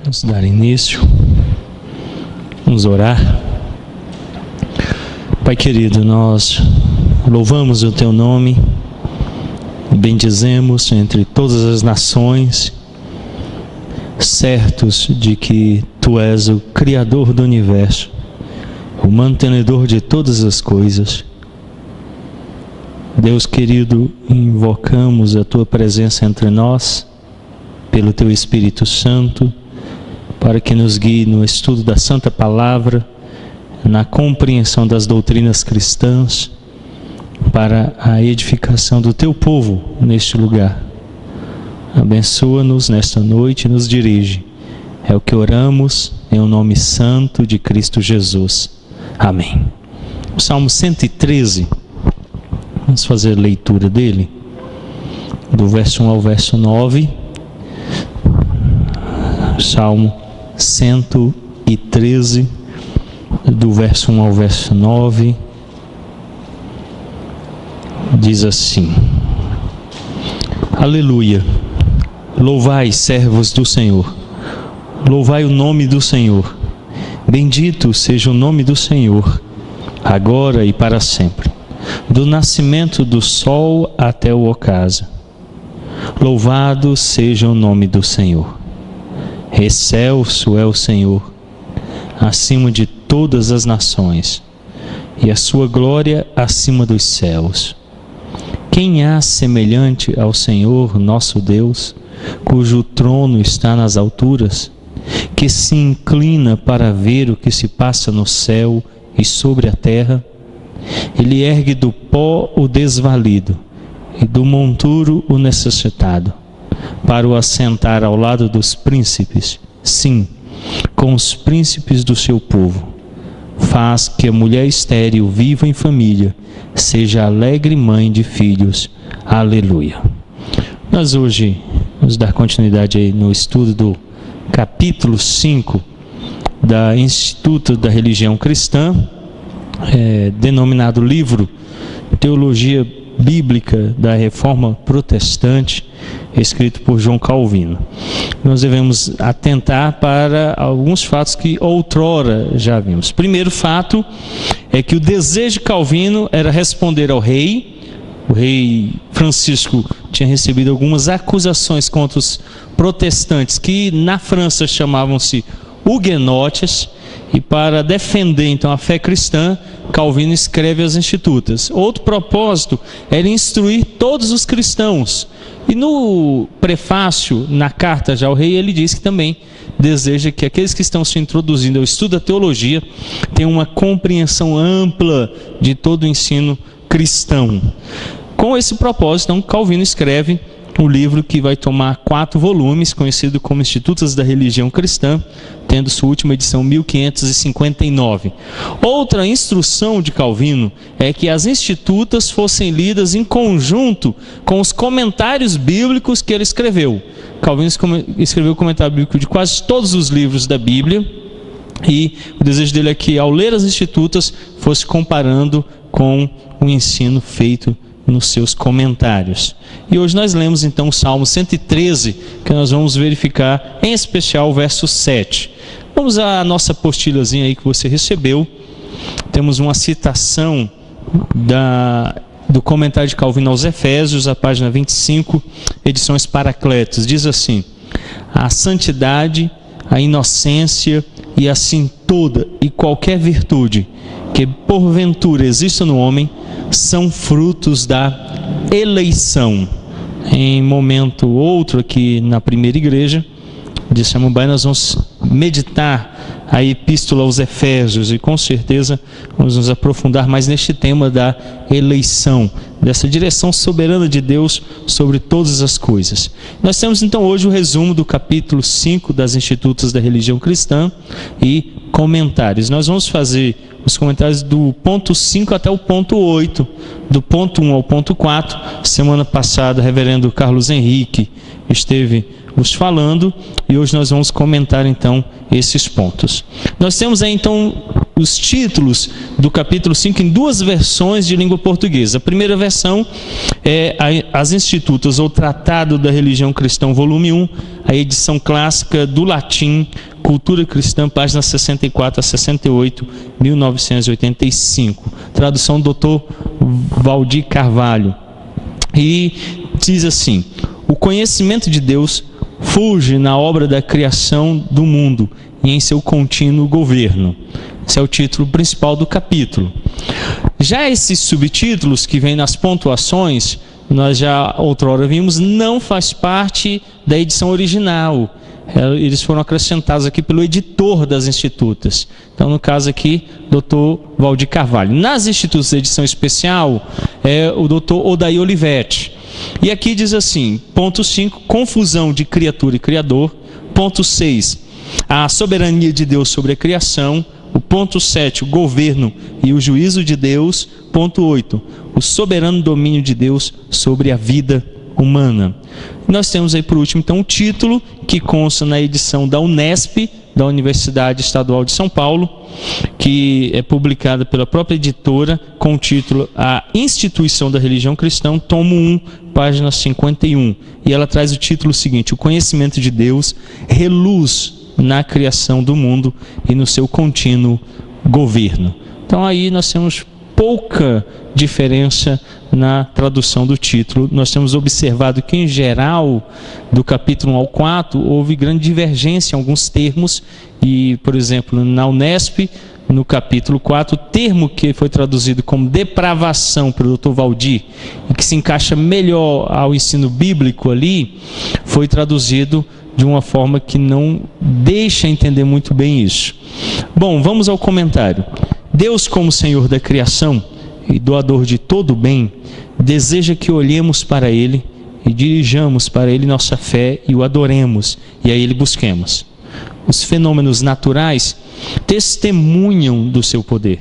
Vamos dar início. Vamos orar. Pai querido, nós louvamos o Teu nome, bendizemos entre todas as nações, certos de que Tu és o Criador do universo, o mantenedor de todas as coisas. Deus querido, invocamos a Tua presença entre nós, pelo Teu Espírito Santo, para que nos guie no estudo da Santa Palavra, na compreensão das doutrinas cristãs, para a edificação do Teu povo neste lugar. Abençoa-nos nesta noite e nos dirige. É o que oramos em o nome santo de Cristo Jesus. Amém. O Salmo 113, vamos fazer a leitura dele, do verso 1 ao verso 9. Salmo 113, do verso 1 ao verso 9, diz assim: Aleluia! Louvai, servos do Senhor, louvai o nome do Senhor. Bendito seja o nome do Senhor, agora e para sempre, do nascimento do sol até o ocaso. Louvado seja o nome do Senhor. Excelso é o Senhor, acima de todas as nações, e a sua glória acima dos céus. Quem há semelhante ao Senhor nosso Deus, cujo trono está nas alturas, que se inclina para ver o que se passa no céu e sobre a terra? Ele ergue do pó o desvalido e do monturo o necessitado, para o assentar ao lado dos príncipes, sim, com os príncipes do seu povo. Faz que a mulher estéril viva em família, seja alegre mãe de filhos. Aleluia. Nós hoje vamos dar continuidade aí no estudo do capítulo 5 da Instituto da Religião Cristã, denominado livro Teologia Bíblica da Reforma Protestante, escrito por João Calvino. Nós devemos atentar para alguns fatos que outrora já vimos. Primeiro fato é que o desejo de Calvino era responder ao rei. O rei Francisco tinha recebido algumas acusações contra os protestantes, que na França chamavam-se huguenotes, e para defender então a fé cristã, Calvino escreve as Institutas. Outro propósito era instruir todos os cristãos. E no prefácio, na carta já ao rei, ele diz que também deseja que aqueles que estão se introduzindo ao estudo da teologia tenham uma compreensão ampla de todo o ensino cristão. Com esse propósito, então, Calvino escreve um livro que vai tomar 4 volumes, conhecido como Institutos da Religião Cristã, tendo sua última edição 1559. Outra instrução de Calvino é que as Institutas fossem lidas em conjunto com os comentários bíblicos que ele escreveu. Calvino escreveu o comentário bíblico de quase todos os livros da Bíblia, e o desejo dele é que, ao ler as Institutas, fosse comparando com o ensino feito nos seus comentários. E hoje nós lemos então o Salmo 113, que nós vamos verificar em especial o verso 7. Vamos à nossa apostilhazinha aí que você recebeu. Temos uma citação do comentário de Calvino aos Efésios, a página 25, edições Paracletos. Diz assim: a santidade, a inocência e assim toda e qualquer virtude que porventura exista no homem são frutos da eleição. Em momento outro aqui na primeira igreja de Samambaia, nós vamos meditar a epístola aos Efésios e com certeza vamos nos aprofundar mais neste tema da eleição, dessa direção soberana de Deus sobre todas as coisas. Nós temos então hoje o resumo do capítulo 5 das Institutos da Religião Cristã e comentários. Nós vamos fazer os comentários do ponto 5 até o ponto 8, do ponto 1 ao ponto 4. Semana passada, o reverendo Carlos Henrique esteve nos falando e hoje nós vamos comentar então esses pontos. Nós temos aí então os títulos do capítulo 5 em duas versões de língua portuguesa. A primeira versão é As Institutas, ou Tratado da Religião Cristã, volume 1, a edição clássica do latim, Cultura Cristã, páginas 64 a 68, 1985. Tradução do Dr. Valdir Carvalho. E diz assim: o conhecimento de Deus fulge na obra da criação do mundo e em seu contínuo governo. Esse é o título principal do capítulo. Já esses subtítulos que vêm nas pontuações, nós já outrora vimos, não faz parte da edição original. Eles foram acrescentados aqui pelo editor das Institutas. Então, no caso aqui, Dr. Valdir Carvalho. Nas Institutas de edição especial, é o Dr. Odair Olivetti. E aqui diz assim, ponto 5, confusão de criatura e criador. Ponto 6, a soberania de Deus sobre a criação. O ponto 7, o governo e o juízo de Deus. Ponto 8, o soberano domínio de Deus sobre a vida humana. Nós temos aí por último então o título que consta na edição da Unesp, da Universidade Estadual de São Paulo, que é publicada pela própria editora com o título A Instituição da Religião Cristã, tomo 1, página 51. E ela traz o título seguinte: o conhecimento de Deus reluz na criação do mundo e no seu contínuo governo. Então aí nós temos pouca diferença na tradução do título. Nós temos observado que, em geral, do capítulo 1 ao 4, houve grande divergência em alguns termos. E, por exemplo, na Unesp, no capítulo 4, o termo que foi traduzido como depravação pelo Dr. Valdir, e que se encaixa melhor ao ensino bíblico ali, foi traduzido de uma forma que não deixa entender muito bem isso. Bom, vamos ao comentário. Deus, como Senhor da criação e doador de todo o bem, deseja que olhemos para Ele e dirijamos para Ele nossa fé e o adoremos e a Ele busquemos. Os fenômenos naturais testemunham do seu poder,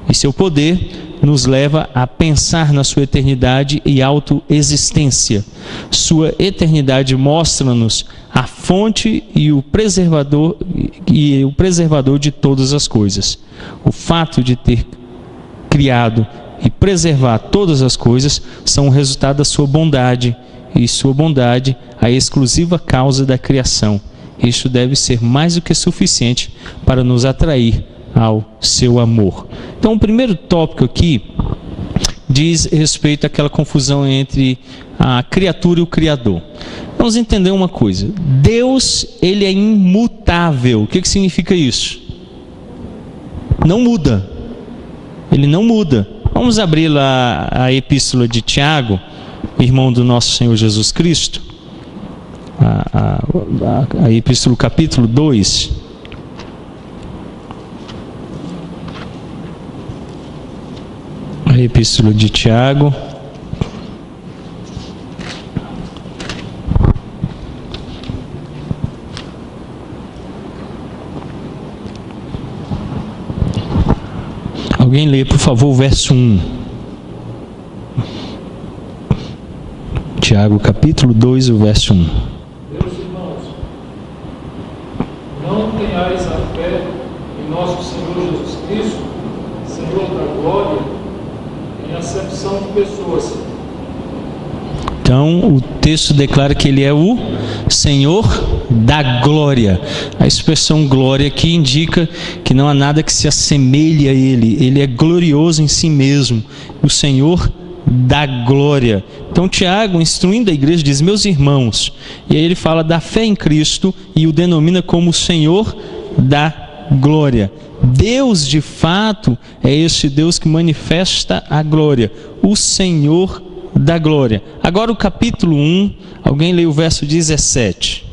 e seu poder nos leva a pensar na sua eternidade e autoexistência. Sua eternidade mostra-nos a fonte e o preservador de todas as coisas. O fato de ter criado e preservar todas as coisas são o resultado da sua bondade, e sua bondade a exclusiva causa da criação. Isto deve ser mais do que suficiente para nos atrair ao seu amor. Então, o primeiro tópico aqui diz respeito àquela confusão entre a criatura e o Criador. Vamos entender uma coisa: Deus, ele é imutável. O que significa isso? Não muda. Ele não muda. Vamos abrir lá a epístola de Tiago, irmão do nosso Senhor Jesus Cristo. A epístola, capítulo 2. A epístola de Tiago. Alguém lê, por favor, o verso 1. Tiago, capítulo 2, o verso 1. Meus irmãos, não tenhais a fé em nosso Senhor Jesus Cristo, Senhor da glória, em acepção de pessoas. Então, o texto declara que ele é o Senhor da glória. A expressão glória aqui indica que não há nada que se assemelhe a ele. Ele é glorioso em si mesmo, o Senhor da glória. Então, Tiago, instruindo a igreja, diz: meus irmãos. E aí ele fala da fé em Cristo e o denomina como o Senhor da glória. Deus, de fato, é este Deus que manifesta a glória, o Senhor da glória. Agora o capítulo 1, alguém lê o verso 17.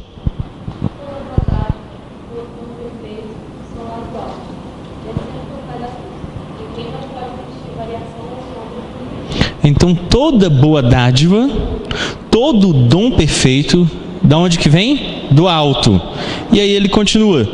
Então toda boa dádiva, todo dom perfeito, da onde que vem? Do alto. E aí ele continua: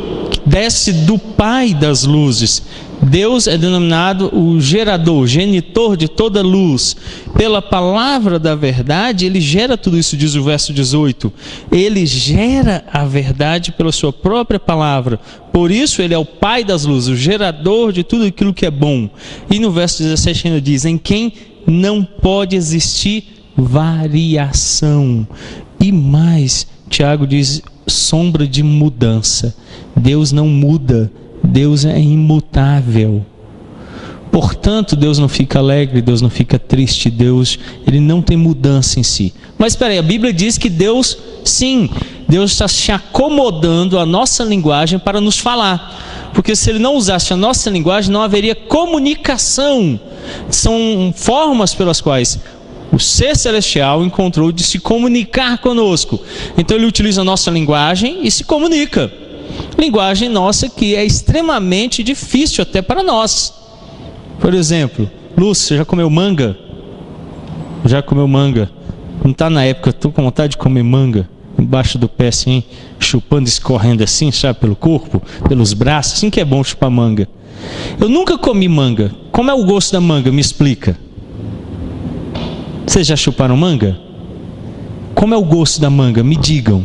desce do Pai das luzes, Deus é denominado o gerador, genitor de toda luz. Pela palavra da verdade, Ele gera tudo isso, diz o verso 18. Ele gera a verdade pela sua própria palavra. Por isso Ele é o Pai das luzes, o gerador de tudo aquilo que é bom. E no verso 17 ainda diz, em quem não pode existir variação. E mais, Tiago diz, sombra de mudança. Deus não muda, Deus é imutável. Portanto, Deus não fica alegre, Deus não fica triste, Deus, Ele não tem mudança em si. Mas espera aí, a Bíblia diz que Deus, sim, Deus está se acomodando à nossa linguagem para nos falar. Porque se Ele não usasse a nossa linguagem, não haveria comunicação. São formas pelas quais o ser celestial encontrou de se comunicar conosco. Então Ele utiliza a nossa linguagem e se comunica. Linguagem nossa que é extremamente difícil até para nós. Por exemplo, Lúcia, você já comeu manga? Já comeu manga? Não está na época, estou com vontade de comer manga. Embaixo do pé assim, chupando, escorrendo assim, sabe, pelo corpo, pelos braços, assim que é bom chupar manga. Eu nunca comi manga. Como é o gosto da manga? Me explica. Vocês já chuparam manga? Como é o gosto da manga? Me digam.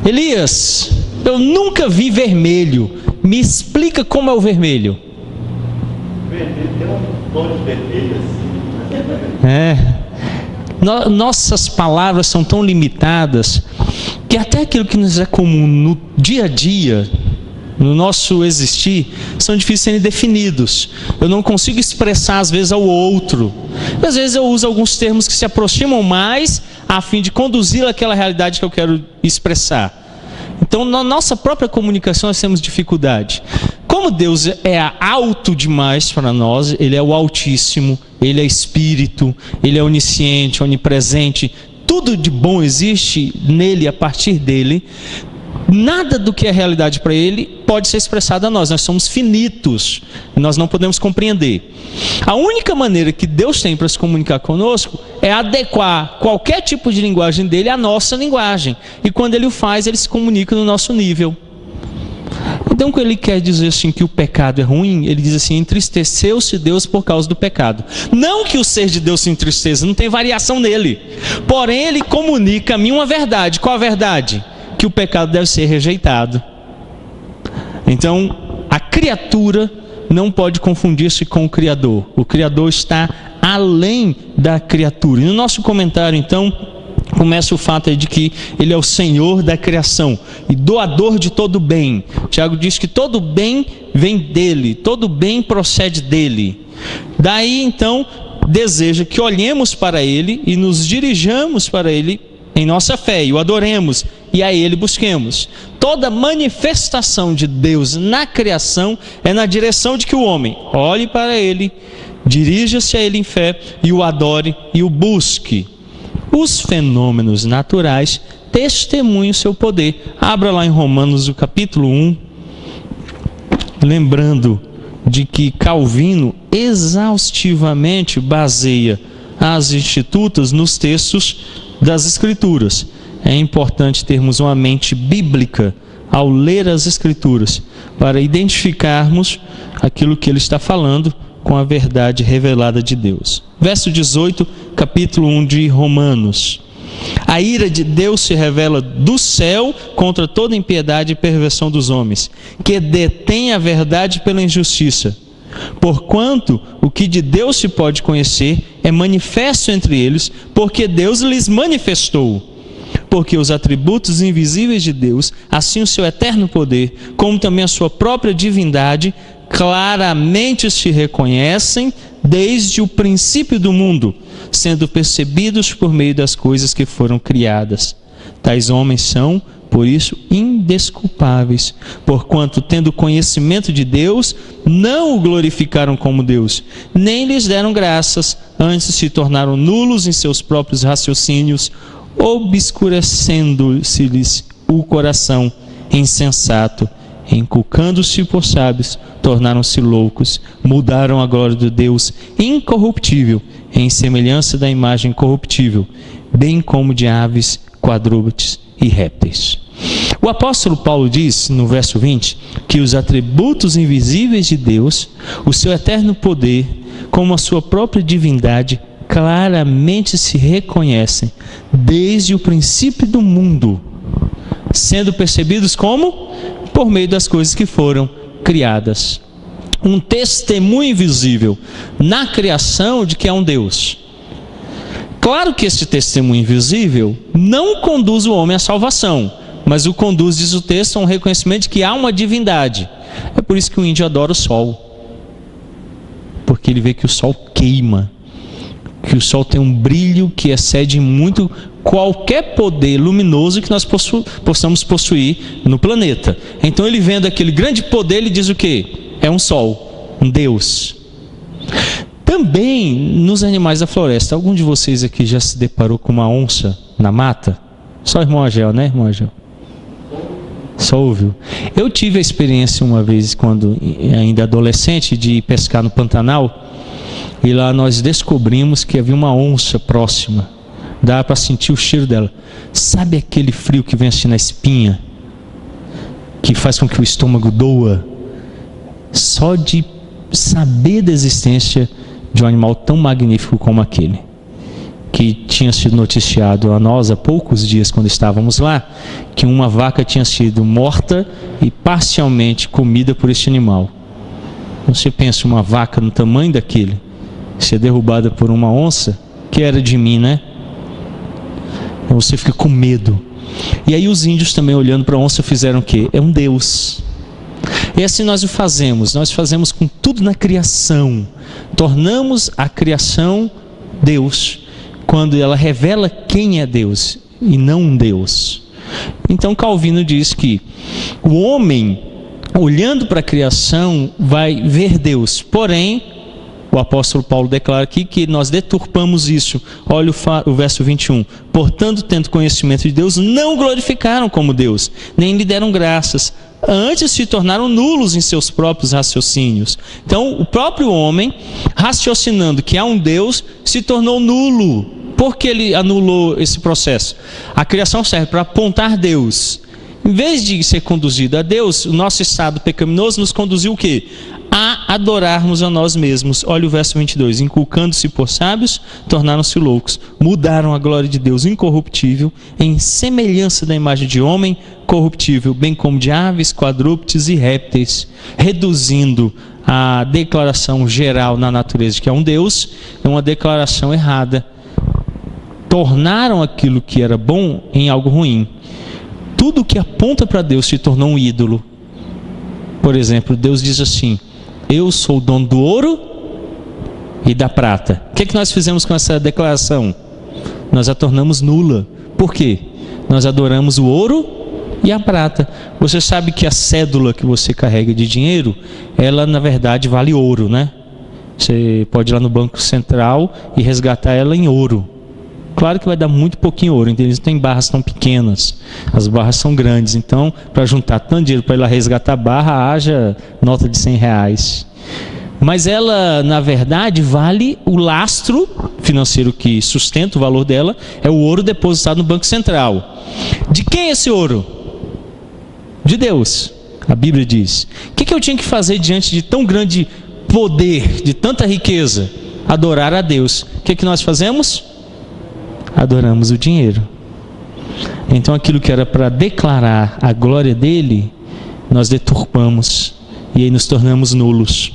Elias, eu nunca vi vermelho. Me explica como é o vermelho. Vermelho tem um tom de vermelho assim. Nossas palavras são tão limitadas que até aquilo que nos é comum no dia a dia, no nosso existir, são difíceis de serem definidos. Eu não consigo expressar às vezes ao outro. Às vezes eu uso alguns termos que se aproximam mais a fim de conduzir àquela realidade que eu quero expressar. Então, na nossa própria comunicação, nós temos dificuldade. Como Deus é alto demais para nós, Ele é o Altíssimo, Ele é Espírito, Ele é onisciente, onipresente, tudo de bom existe nele, a partir dele. Nada do que é realidade para Ele pode ser expressado a nós. Nós somos finitos, nós não podemos compreender. A única maneira que Deus tem para se comunicar conosco é adequar qualquer tipo de linguagem dele à nossa linguagem. E quando Ele o faz, Ele se comunica no nosso nível. Então, quando Ele quer dizer assim que o pecado é ruim, Ele diz assim, entristeceu-se Deus por causa do pecado. Não que o ser de Deus se entristeça, não tem variação nele. Porém, Ele comunica a mim uma verdade. Qual a verdade? Que o pecado deve ser rejeitado. Então, a criatura não pode confundir-se com o Criador. O Criador está além da criatura. E no nosso comentário, então, começa o fato de que Ele é o Senhor da criação e doador de todo bem. Tiago diz que todo bem vem dEle, todo bem procede dEle. Daí, então, deseja que olhemos para Ele e nos dirijamos para Ele em nossa fé e o adoremos e a Ele busquemos. Toda manifestação de Deus na criação é na direção de que o homem olhe para Ele, dirija-se a Ele em fé e o adore e o busque. Os fenômenos naturais testemunham o seu poder. Abra lá em Romanos o capítulo 1, lembrando de que Calvino exaustivamente baseia as institutas nos textos das Escrituras. É importante termos uma mente bíblica ao ler as Escrituras, para identificarmos aquilo que ele está falando com a verdade revelada de Deus. Verso 18, capítulo 1 de Romanos. A ira de Deus se revela do céu contra toda impiedade e perversão dos homens, que detém a verdade pela injustiça. Porquanto o que de Deus se pode conhecer é manifesto entre eles, porque Deus lhes manifestou. Porque os atributos invisíveis de Deus, assim o seu eterno poder, como também a sua própria divindade, claramente se reconhecem desde o princípio do mundo, sendo percebidos por meio das coisas que foram criadas. Tais homens são, por isso, indesculpáveis, porquanto, tendo conhecimento de Deus, não o glorificaram como Deus, nem lhes deram graças, antes se tornaram nulos em seus próprios raciocínios, obscurecendo-se-lhes o coração insensato, inculcando-se por sábios, tornaram-se loucos, mudaram a glória de Deus incorruptível em semelhança da imagem corruptível, bem como de aves, quadrúpedes e répteis. O apóstolo Paulo diz, no verso 20, que os atributos invisíveis de Deus, o seu eterno poder, como a sua própria divindade, claramente se reconhecem desde o princípio do mundo, sendo percebidos como? Por meio das coisas que foram criadas. Um testemunho invisível na criação de que há um Deus. Claro que esse testemunho invisível não conduz o homem à salvação, mas o conduz, diz o texto, a um reconhecimento de que há uma divindade. É por isso que o índio adora o sol, porque ele vê que o sol queima, que o sol tem um brilho que excede muito qualquer poder luminoso que nós possamos possuir no planeta. Então ele vendo aquele grande poder, ele diz o quê? É um sol, um Deus. Também nos animais da floresta. Algum de vocês aqui já se deparou com uma onça na mata? Só o irmão Agel, né, irmão Agel? Só ouviu. Eu tive a experiência uma vez, quando ainda adolescente, de ir pescar no Pantanal. E lá nós descobrimos que havia uma onça próxima. Dá para sentir o cheiro dela. Sabe aquele frio que vem assim na espinha? Que faz com que o estômago doa? Só de saber da existência de um animal tão magnífico como aquele. Que tinha sido noticiado a nós há poucos dias, quando estávamos lá, que uma vaca tinha sido morta e parcialmente comida por este animal. Você pensa, uma vaca no tamanho daquele ser derrubada por uma onça, que era de mim, né? Então você fica com medo. E aí os índios também, olhando para a onça, fizeram o quê? É um Deus. E assim nós o fazemos. Nós fazemos com tudo na criação. Tornamos a criação Deus, quando ela revela quem é Deus e não um Deus. Então Calvino diz que o homem, olhando para a criação, vai ver Deus. Porém, o apóstolo Paulo declara aqui que nós deturpamos isso. Olha o verso 21. Portanto, tendo conhecimento de Deus, não glorificaram como Deus, nem lhe deram graças. Antes se tornaram nulos em seus próprios raciocínios. Então, o próprio homem, raciocinando que há um Deus, se tornou nulo. Por que ele anulou esse processo? A criação serve para apontar Deus. Em vez de ser conduzido a Deus, o nosso estado pecaminoso nos conduziu o quê? A adorarmos a nós mesmos. Olha o verso 22. Inculcando-se por sábios, tornaram-se loucos. Mudaram a glória de Deus incorruptível em semelhança da imagem de homem corruptível, bem como de aves, quadrúpedes e répteis, reduzindo a declaração geral na natureza de que é um Deus, é uma declaração errada. Tornaram aquilo que era bom em algo ruim. Tudo que aponta para Deus se tornou um ídolo. Por exemplo, Deus diz assim: eu sou o dono do ouro e da prata. O que é que nós fizemos com essa declaração? Nós a tornamos nula. Por quê? Nós adoramos o ouro e a prata. Você sabe que a cédula que você carrega de dinheiro, ela na verdade vale ouro, né? Você pode ir lá no Banco Central e resgatar ela em ouro. Claro que vai dar muito pouquinho ouro, então eles não têm barras tão pequenas, as barras são grandes. Então, para juntar tanto dinheiro para ir lá resgatar a barra, haja nota de R$100. Mas ela, na verdade, vale o lastro financeiro que sustenta o valor dela, é o ouro depositado no Banco Central. De quem é esse ouro? De Deus, a Bíblia diz. O que eu tinha que fazer diante de tão grande poder, de tanta riqueza? Adorar a Deus. O que nós fazemos? Adoramos o dinheiro. Então aquilo que era para declarar a glória dele, nós deturpamos e aí nos tornamos nulos.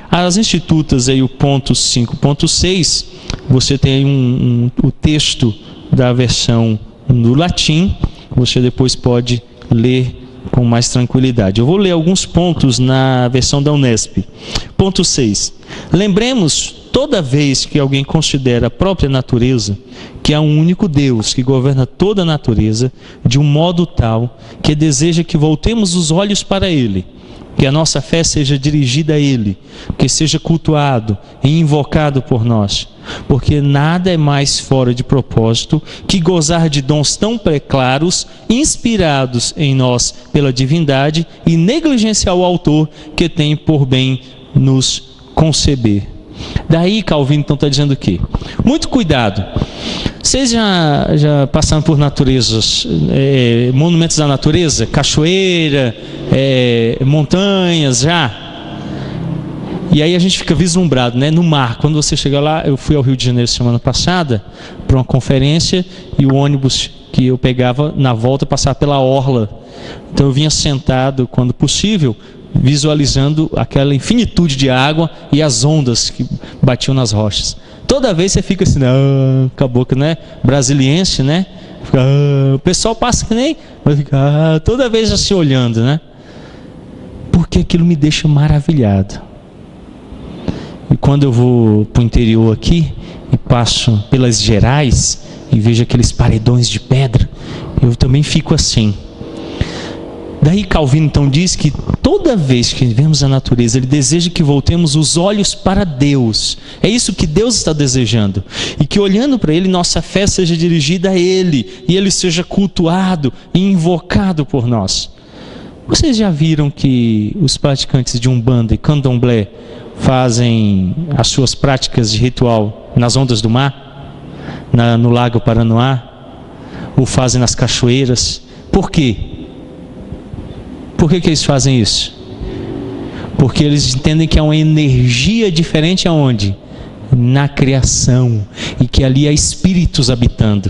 As institutas aí, o ponto 5.6, você tem o texto da versão no latim, você depois pode ler com mais tranquilidade. Eu vou ler alguns pontos na versão da Unesp. Ponto 6. Lembremos, toda vez que alguém considera a própria natureza, que há um único Deus que governa toda a natureza, de um modo tal que deseja que voltemos os olhos para Ele, que a nossa fé seja dirigida a Ele, que seja cultuado e invocado por nós, porque nada é mais fora de propósito que gozar de dons tão preclaros, inspirados em nós pela divindade, e negligenciar o autor que tem por bem nos conceber. Daí Calvino então está dizendo o quê? Muito cuidado. Vocês já passaram por naturezas, monumentos da natureza, cachoeira, montanhas, já? E aí a gente fica vislumbrado, né? No mar. Quando você chega lá, eu fui ao Rio de Janeiro semana passada para uma conferência e o ônibus que eu pegava na volta passava pela orla. Então eu vinha sentado, quando possível, visualizando aquela infinitude de água e as ondas que batiam nas rochas. Toda vez você fica assim, com a boca, né? Brasiliense, né? Fica, o pessoal passa que nem, vai ficar toda vez assim olhando, né? Porque aquilo me deixa maravilhado. E quando eu vou para o interior aqui e passo pelas Gerais e vejo aqueles paredões de pedra, eu também fico assim. Daí Calvino então diz que toda vez que vemos a natureza, ele deseja que voltemos os olhos para Deus. É isso que Deus está desejando. E que olhando para Ele, nossa fé seja dirigida a Ele, e Ele seja cultuado e invocado por nós. Vocês já viram que os praticantes de Umbanda e Candomblé fazem as suas práticas de ritual nas ondas do mar? No Lago Paranoá? Ou fazem nas cachoeiras? Por quê? Por que eles fazem isso? Porque eles entendem que há uma energia diferente aonde? Na criação. E que ali há espíritos habitando.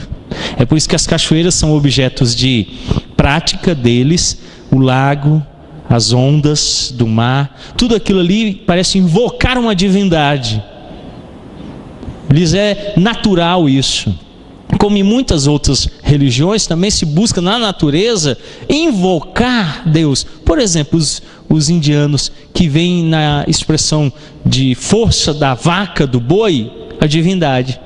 É por isso que as cachoeiras são objetos de prática deles. O lago, as ondas do mar, tudo aquilo ali parece invocar uma divindade. Lhes é natural isso. Como em muitas outras religiões, também se busca na natureza invocar Deus. Por exemplo, os indianos que veem na expressão de força da vaca, do boi, a divindade.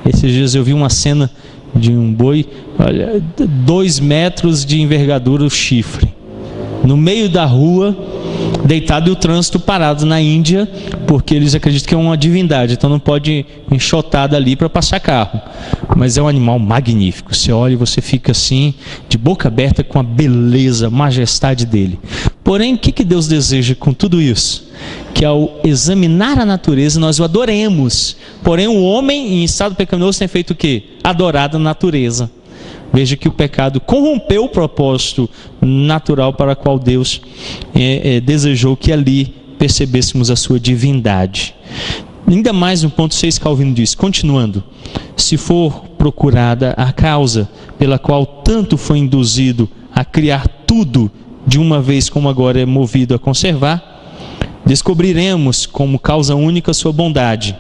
Esses dias eu vi uma cena de um boi, olha, 2 metros de envergadura o chifre, no meio da rua, deitado, e o trânsito parado na Índia, porque eles acreditam que é uma divindade, então não pode enxotar dali para passar carro. Mas é um animal magnífico. Você olha e você fica assim, de boca aberta com a beleza, a majestade dele. Porém, o que Deus deseja com tudo isso? Que ao examinar a natureza, nós o adoremos. Porém, o homem em estado pecaminoso tem feito o quê? Adorado a natureza. Veja que o pecado corrompeu o propósito natural para o qual Deus desejou que ali percebêssemos a sua divindade. Ainda mais no ponto 6, Calvino diz, continuando: se for procurada a causa pela qual tanto foi induzido a criar tudo de uma vez como agora é movido a conservar, descobriremos como causa única sua bondade.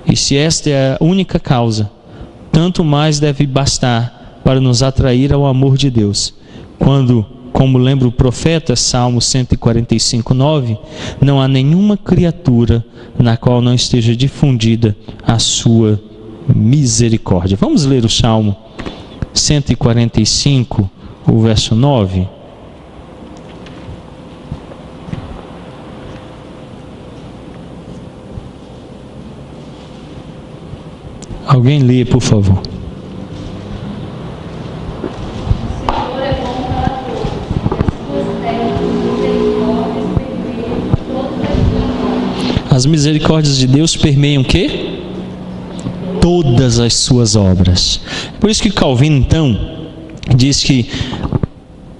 E se esta é a única causa, tanto mais deve bastar para nos atrair ao amor de Deus, quando, como lembra o profeta, Salmo 145:9, não há nenhuma criatura na qual não esteja difundida a sua misericórdia. Vamos ler o Salmo 145, o verso 9. Alguém lê, por favor. As misericórdias de Deus permeiam o quê? Todas as suas obras. Por isso que Calvino, então, diz que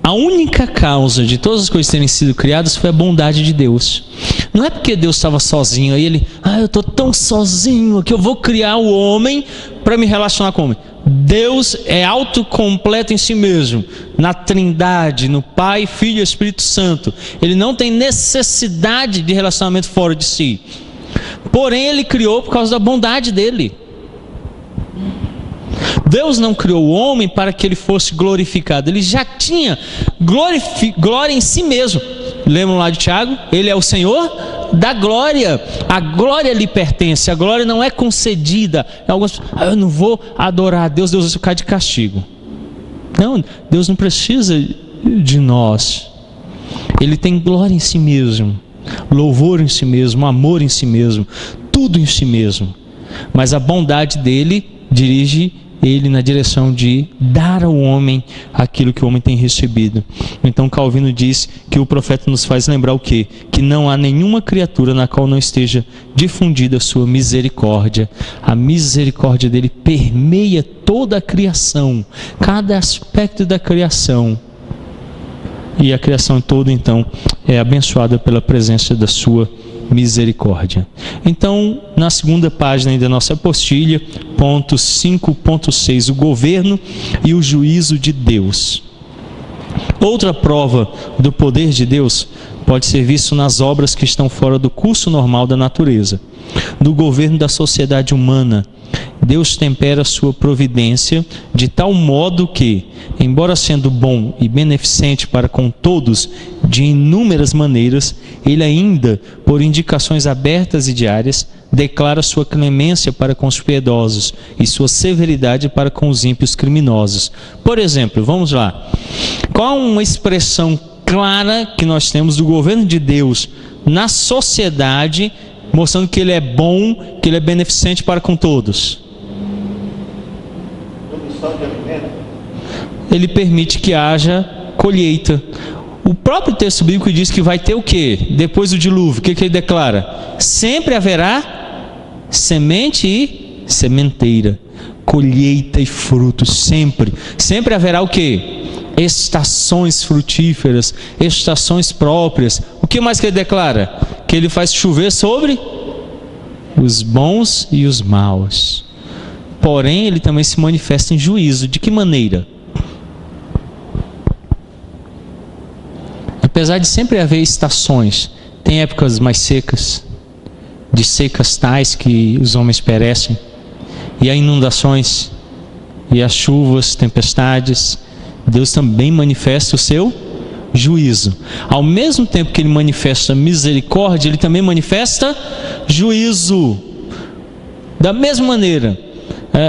a única causa de todas as coisas terem sido criadas foi a bondade de Deus. Não é porque Deus estava sozinho, aí ele, eu estou tão sozinho que eu vou criar o homem para me relacionar com o homem. Deus é autocompleto em si mesmo, na Trindade, no Pai, Filho e Espírito Santo. Ele não tem necessidade de relacionamento fora de si. Porém, ele criou por causa da bondade dele. Deus não criou o homem para que ele fosse glorificado. Ele já tinha glória em si mesmo. Lembram lá de Tiago? Ele é o Senhor da glória. A glória lhe pertence. A glória não é concedida. Alguns, eu não vou adorar a Deus, Deus vai ficar de castigo. Não, Deus não precisa de nós. Ele tem glória em si mesmo, louvor em si mesmo, amor em si mesmo, tudo em si mesmo. Mas a bondade dele dirige ele na direção de dar ao homem aquilo que o homem tem recebido. Então Calvino diz que o profeta nos faz lembrar o quê? Que não há nenhuma criatura na qual não esteja difundida a sua misericórdia. A misericórdia dele permeia toda a criação, cada aspecto da criação. E a criação toda, então, é abençoada pela presença da sua misericórdia. Então, na segunda página da nossa apostila, ponto 5.6, o governo e o juízo de Deus. Outra prova do poder de Deus pode ser visto nas obras que estão fora do curso normal da natureza. No governo da sociedade humana, Deus tempera sua providência de tal modo que, embora sendo bom e beneficente para com todos de inúmeras maneiras, ele ainda, por indicações abertas e diárias, declara sua clemência para com os piedosos e sua severidade para com os ímpios criminosos. Por exemplo, vamos lá. Qual uma expressão clara que nós temos do governo de Deus na sociedade, mostrando que ele é bom, que ele é beneficente para com todos? Ele permite que haja colheita. O próprio texto bíblico diz que vai ter o quê? Depois do dilúvio, o que ele declara? Sempre haverá semente e sementeira, colheita e frutos, sempre. Sempre haverá o quê? Estações frutíferas, estações próprias. O que mais que ele declara? Que ele faz chover sobre os bons e os maus. Porém, ele também se manifesta em juízo. De que maneira? Apesar de sempre haver estações, tem épocas mais secas, de secas tais que os homens perecem, e há inundações, e as chuvas, tempestades. Deus também manifesta o seu juízo. Ao mesmo tempo que ele manifesta misericórdia, ele também manifesta juízo. Da mesma maneira,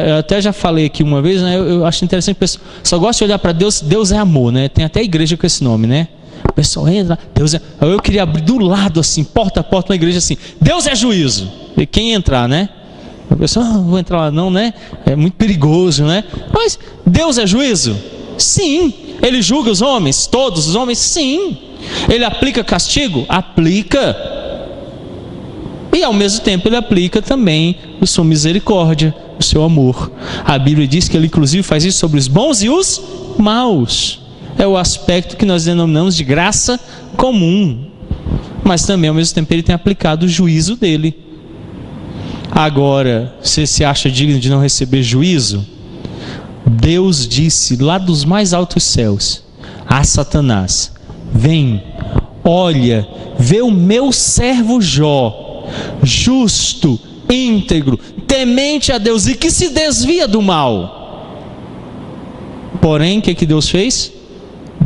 eu até já falei aqui uma vez, né, eu acho interessante, o pessoal só gosta de olhar para Deus. Deus é amor, né? Tem até igreja com esse nome, né? O pessoal entra, Deus é... Eu queria abrir do lado assim, porta a porta, uma igreja assim, Deus é juízo. E quem entrar, né? O pessoal, não vou entrar lá não, né? É muito perigoso, né? Mas Deus é juízo? Sim. Ele julga os homens, todos os homens? Sim. Ele aplica castigo? Aplica. E ao mesmo tempo ele aplica também a sua misericórdia, o seu amor. A Bíblia diz que ele inclusive faz isso sobre os bons e os maus. É o aspecto que nós denominamos de graça comum. Mas também ao mesmo tempo ele tem aplicado o juízo dele. Agora, você se acha digno de não receber juízo? Deus disse lá dos mais altos céus a Satanás: vem, olha, vê o meu servo Jó, justo, íntegro, temente a Deus e que se desvia do mal. Porém, o que Deus fez?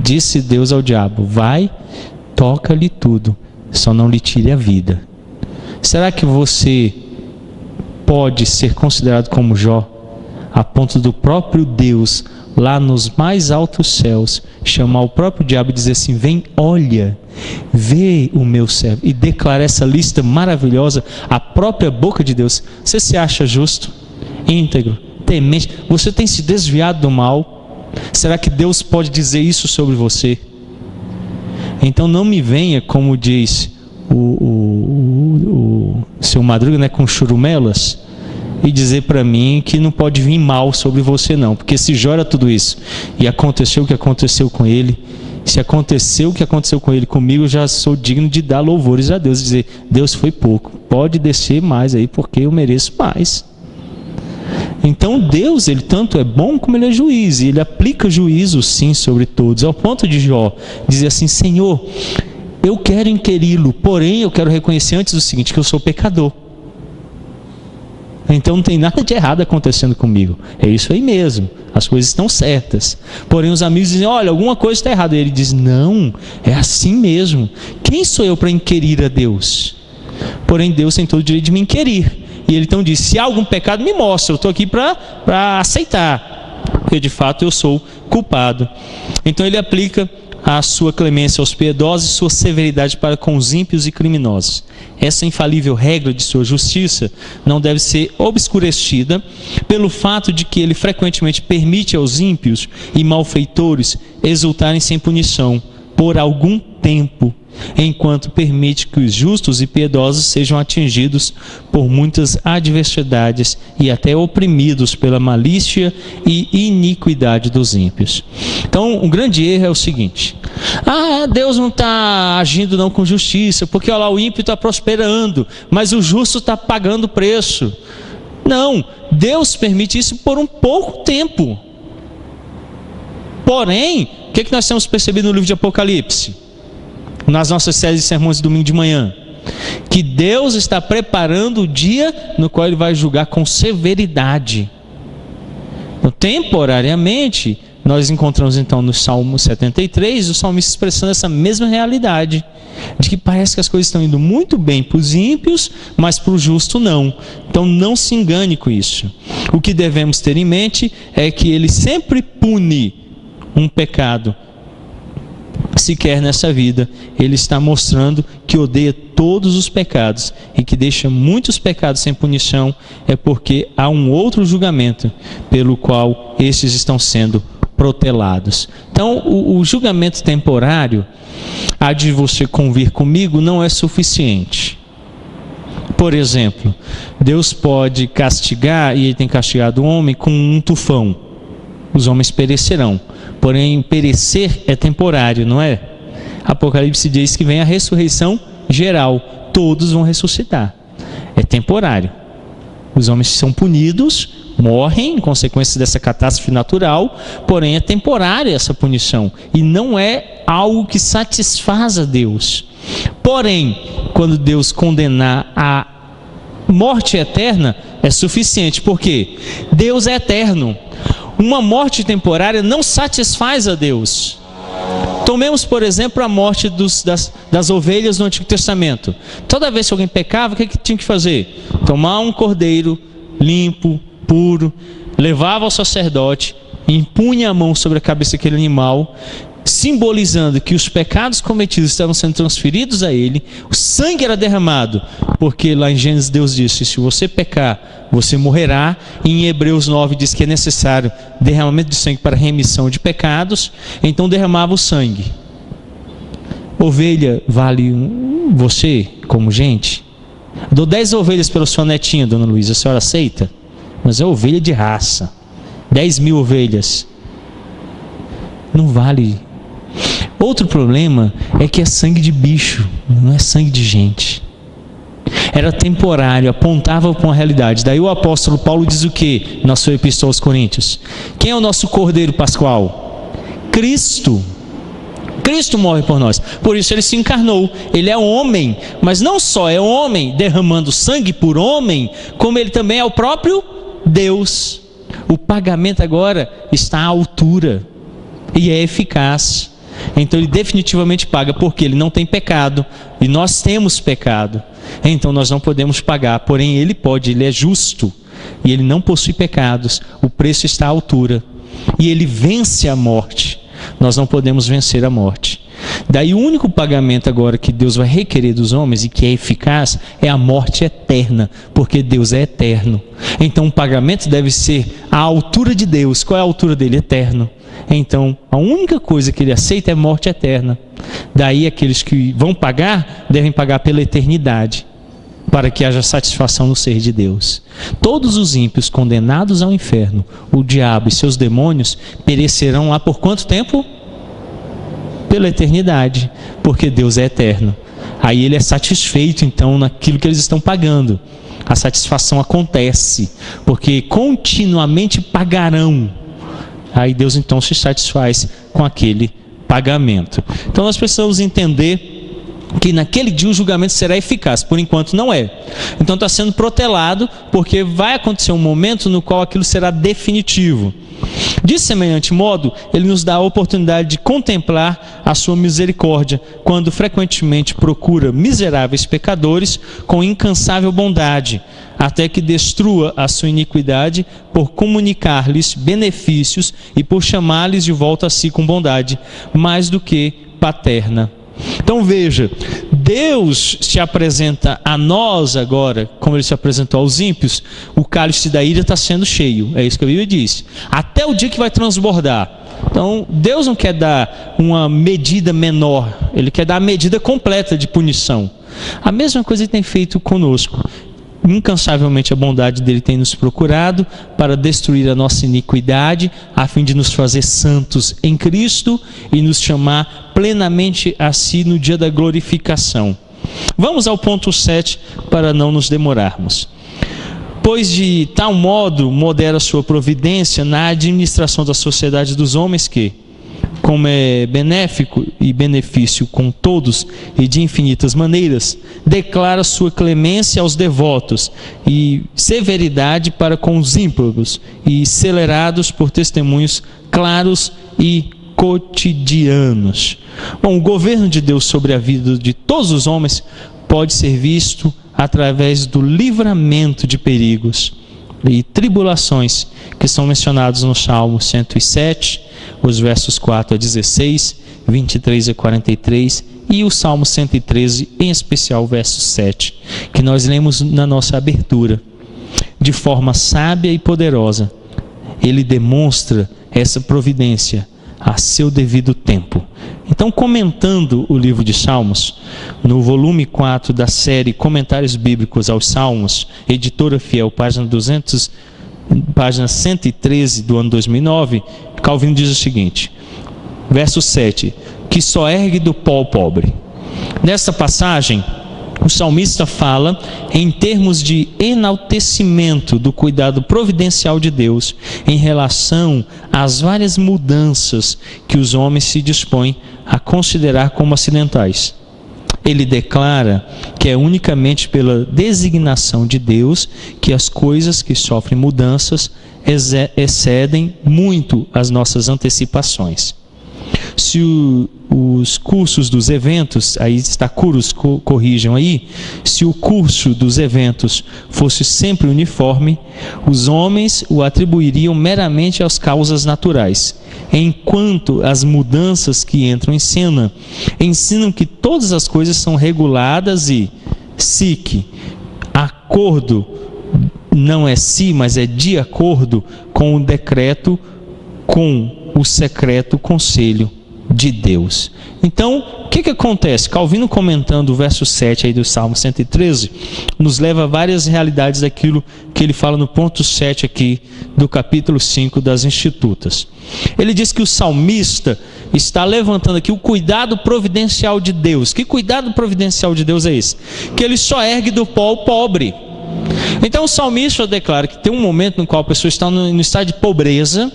Disse Deus ao diabo: vai, toca-lhe tudo, só não lhe tire a vida. Será que você pode ser considerado como Jó, a ponto do próprio Deus, lá nos mais altos céus, chamar o próprio diabo e dizer assim: vem, olha, vê o meu servo, e declarar essa lista maravilhosa, a própria boca de Deus? Você se acha justo, íntegro, temente? Você tem se desviado do mal? Será que Deus pode dizer isso sobre você? Então não me venha, como diz o seu Madruga, né, com churumelas, e dizer para mim que não pode vir mal sobre você não, porque se Jó era tudo isso, e aconteceu o que aconteceu com ele, se aconteceu o que aconteceu com ele comigo, eu já sou digno de dar louvores a Deus, dizer: Deus, foi pouco, pode descer mais aí, porque eu mereço mais. Então Deus, ele tanto é bom como ele é juiz, e ele aplica juízo sim sobre todos, ao ponto de Jó dizer assim: Senhor, eu quero inquiri-lo, porém eu quero reconhecer antes o seguinte, que eu sou pecador. Então não tem nada de errado acontecendo comigo, é isso aí mesmo, as coisas estão certas. Porém os amigos dizem: olha, alguma coisa está errada. E ele diz: não, é assim mesmo. Quem sou eu para inquirir a Deus? Porém Deus tem todo o direito de me inquirir. E ele então diz: se há algum pecado, me mostra, eu estou aqui para aceitar, porque de fato eu sou culpado. Então ele aplica a sua clemência aos piedosos e sua severidade para com os ímpios e criminosos. Essa infalível regra de sua justiça não deve ser obscurecida pelo fato de que ele frequentemente permite aos ímpios e malfeitores exultarem sem punição por algum tempo, enquanto permite que os justos e piedosos sejam atingidos por muitas adversidades e até oprimidos pela malícia e iniquidade dos ímpios. Então, um grande erro é o seguinte: Deus não está agindo não com justiça, porque olha lá, o ímpio está prosperando, mas o justo está pagando o preço. Não, Deus permite isso por um pouco tempo. Porém, o que nós temos percebido no livro de Apocalipse? Nas nossas séries de sermões de domingo de manhã, que Deus está preparando o dia no qual Ele vai julgar com severidade. Então, temporariamente, nós encontramos então no Salmo 73, o salmista expressando essa mesma realidade, de que parece que as coisas estão indo muito bem para os ímpios, mas para o justo não. Então não se engane com isso. O que devemos ter em mente é que Ele sempre pune um pecado. Sequer nessa vida, Ele está mostrando que odeia todos os pecados e que deixa muitos pecados sem punição, é porque há um outro julgamento pelo qual estes estão sendo protelados. Então, o julgamento temporário, há de você convir comigo, não é suficiente. Por exemplo, Deus pode castigar, e Ele tem castigado o homem com um tufão. Os homens perecerão. Porém, perecer é temporário, não é? Apocalipse diz que vem a ressurreição geral. Todos vão ressuscitar. É temporário. Os homens são punidos, morrem em consequência dessa catástrofe natural, porém é temporária essa punição. E não é algo que satisfaz a Deus. Porém, quando Deus condenar a morte eterna, é suficiente. Por quê? Deus é eterno. Uma morte temporária não satisfaz a Deus. Tomemos, por exemplo, a morte das ovelhas no Antigo Testamento. Toda vez que alguém pecava, o que tinha que fazer? Tomar um cordeiro limpo, puro, levava ao sacerdote, impunha a mão sobre a cabeça daquele animal, simbolizando que os pecados cometidos estavam sendo transferidos a ele. O sangue era derramado, porque lá em Gênesis Deus disse: se você pecar, você morrerá. E em Hebreus 9 diz que é necessário derramamento de sangue para remissão de pecados. Então derramava o sangue. Ovelha vale você como gente? Dou 10 ovelhas pela sua netinha, dona Luísa, a senhora aceita? Mas é ovelha de raça. 10.000 ovelhas não vale. Outro problema é que é sangue de bicho, não é sangue de gente. Era temporário, apontava para uma realidade. Daí o apóstolo Paulo diz o que na sua epístola aos Coríntios? Quem é o nosso cordeiro pascual? Cristo. Cristo morre por nós. Por isso Ele se encarnou. Ele é homem, mas não só é homem derramando sangue por homem, como Ele também é o próprio Deus. O pagamento agora está à altura e é eficaz. Então Ele definitivamente paga, porque Ele não tem pecado e nós temos pecado. Então nós não podemos pagar, porém Ele pode. Ele é justo e Ele não possui pecados. O preço está à altura e Ele vence a morte. Nós não podemos vencer a morte. Daí o único pagamento agora que Deus vai requerer dos homens e que é eficaz é a morte eterna, porque Deus é eterno. Então o pagamento deve ser à altura de Deus. Qual é a altura dele? Eterno. Então a única coisa que Ele aceita é morte eterna. Daí aqueles que vão pagar, devem pagar pela eternidade, para que haja satisfação no ser de Deus. Todos os ímpios condenados ao inferno, o diabo e seus demônios, perecerão lá por quanto tempo? Pela eternidade, porque Deus é eterno. Aí Ele é satisfeito então naquilo que eles estão pagando. A satisfação acontece, porque continuamente pagarão. Aí Deus então se satisfaz com aquele pagamento. Então nós precisamos entender que naquele dia o julgamento será eficaz. Por enquanto não é. Então está sendo protelado, porque vai acontecer um momento no qual aquilo será definitivo. De semelhante modo, Ele nos dá a oportunidade de contemplar a sua misericórdia, quando frequentemente procura miseráveis pecadores com incansável bondade, até que destrua a sua iniquidade, por comunicar-lhes benefícios e por chamar-lhes de volta a si com bondade, mais do que paterna. Então veja, Deus se apresenta a nós agora, como Ele se apresentou aos ímpios, o cálice da ira está sendo cheio, é isso que a Bíblia diz, até o dia que vai transbordar. Então Deus não quer dar uma medida menor, Ele quer dar a medida completa de punição. A mesma coisa Ele tem feito conosco. Incansavelmente a bondade dele tem nos procurado para destruir a nossa iniquidade, a fim de nos fazer santos em Cristo e nos chamar plenamente a si no dia da glorificação. Vamos ao ponto 7 para não nos demorarmos. Pois de tal modo modera sua providência na administração da sociedade dos homens que, como é benéfico e benefício com todos e de infinitas maneiras, declara sua clemência aos devotos e severidade para com os ímpagos e celerados por testemunhos claros e cotidianos. Bom, o governo de Deus sobre a vida de todos os homens pode ser visto através do livramento de perigos e tribulações que são mencionados no Salmo 107, os versos 4 a 16, 23 a 43 e o Salmo 113, em especial o verso 7, que nós lemos na nossa abertura. De forma sábia e poderosa, ele demonstra essa providência a seu devido tempo. Então, comentando o livro de Salmos, no volume 4 da série Comentários Bíblicos aos Salmos, editora Fiel, página 113 do ano 2009, Calvino diz o seguinte, verso 7, que só ergue do pó o pobre. Nessa passagem, o salmista fala em termos de enaltecimento do cuidado providencial de Deus em relação às várias mudanças que os homens se dispõem a considerar como acidentais. Ele declara que é unicamente pela designação de Deus que as coisas que sofrem mudanças excedem muito as nossas antecipações. Se os cursos dos eventos, aí está cursos, corrijam aí, se o curso dos eventos fosse sempre uniforme, os homens o atribuiriam meramente às causas naturais, enquanto as mudanças que entram em cena ensinam que todas as coisas são reguladas e, acordo, não é mas é de acordo com o decreto, com o secreto conselho de Deus. Então, o que acontece? Calvino, comentando o verso 7 aí do Salmo 113, nos leva a várias realidades daquilo que ele fala no ponto 7 aqui do capítulo 5 das Institutas. Ele diz que o salmista está levantando aqui o cuidado providencial de Deus. Que cuidado providencial de Deus é esse? Que ele só ergue do pó o pobre. Então o salmista declara que tem um momento no qual a pessoa está no estado de pobreza,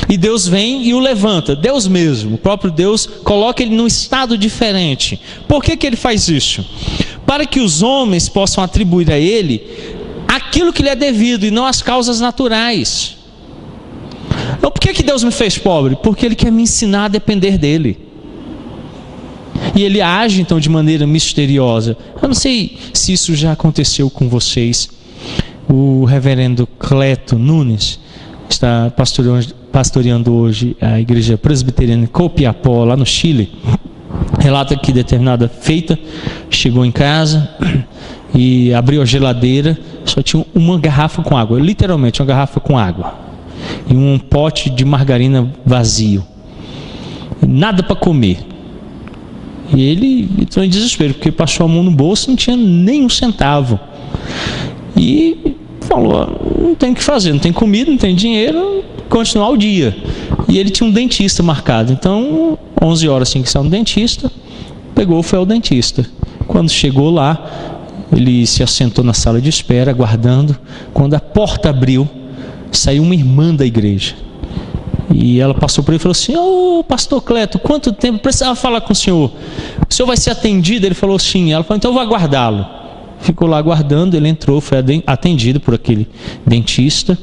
e Deus vem e o levanta, Deus mesmo, o próprio Deus coloca ele num estado diferente. Por que ele faz isso? Para que os homens possam atribuir a ele aquilo que lhe é devido e não as causas naturais. Então, por que Deus me fez pobre? Porque Ele quer me ensinar a depender dEle. E Ele age então de maneira misteriosa. Eu não sei se isso já aconteceu com vocês. O reverendo Cleto Nunes está pastoreando hoje a igreja presbiteriana em Copiapó, lá no Chile. Relata que determinada feita chegou em casa e abriu a geladeira, só tinha uma garrafa com água, literalmente uma garrafa com água e um pote de margarina vazio, nada para comer. E ele entrou em desespero, porque passou a mão no bolso e não tinha nem um centavo. E falou, não tem o que fazer, não tem comida, não tem dinheiro, continuar o dia. E ele tinha um dentista marcado, então 11 horas assim que saiu no dentista, pegou, foi ao dentista. Quando chegou lá, ele se assentou na sala de espera, aguardando. Quando a porta abriu, saiu uma irmã da igreja. E ela passou por ele e falou assim, pastor Cleto, quanto tempo, precisava falar com o senhor vai ser atendido? Ele falou sim. Ela falou, então eu vou aguardá-lo. Ficou lá aguardando, ele entrou, foi atendido por aquele dentista.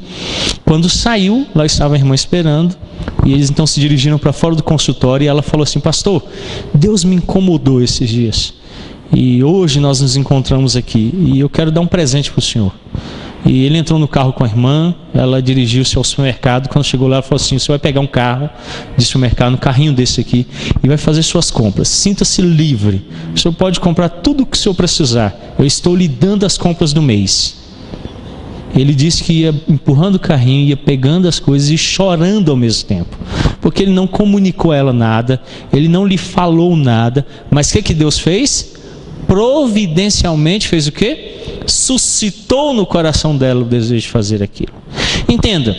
Quando saiu, lá estava a irmã esperando, e eles então se dirigiram para fora do consultório, e ela falou assim, pastor, Deus me incomodou esses dias. E hoje nós nos encontramos aqui e eu quero dar um presente para o senhor. E ele entrou no carro com a irmã, ela dirigiu-se ao supermercado. Quando chegou lá, ela falou assim: você vai pegar um carro de supermercado, um carrinho desse aqui, e vai fazer suas compras. Sinta-se livre. O senhor pode comprar tudo o que o senhor precisar. Eu estou lhe dando as compras do mês. Ele disse que ia empurrando o carrinho, ia pegando as coisas e chorando ao mesmo tempo. Porque ele não comunicou a ela nada, ele não lhe falou nada. Mas o que Deus fez? Providencialmente fez o quê? Suscitou no coração dela o desejo de fazer aquilo. Entenda,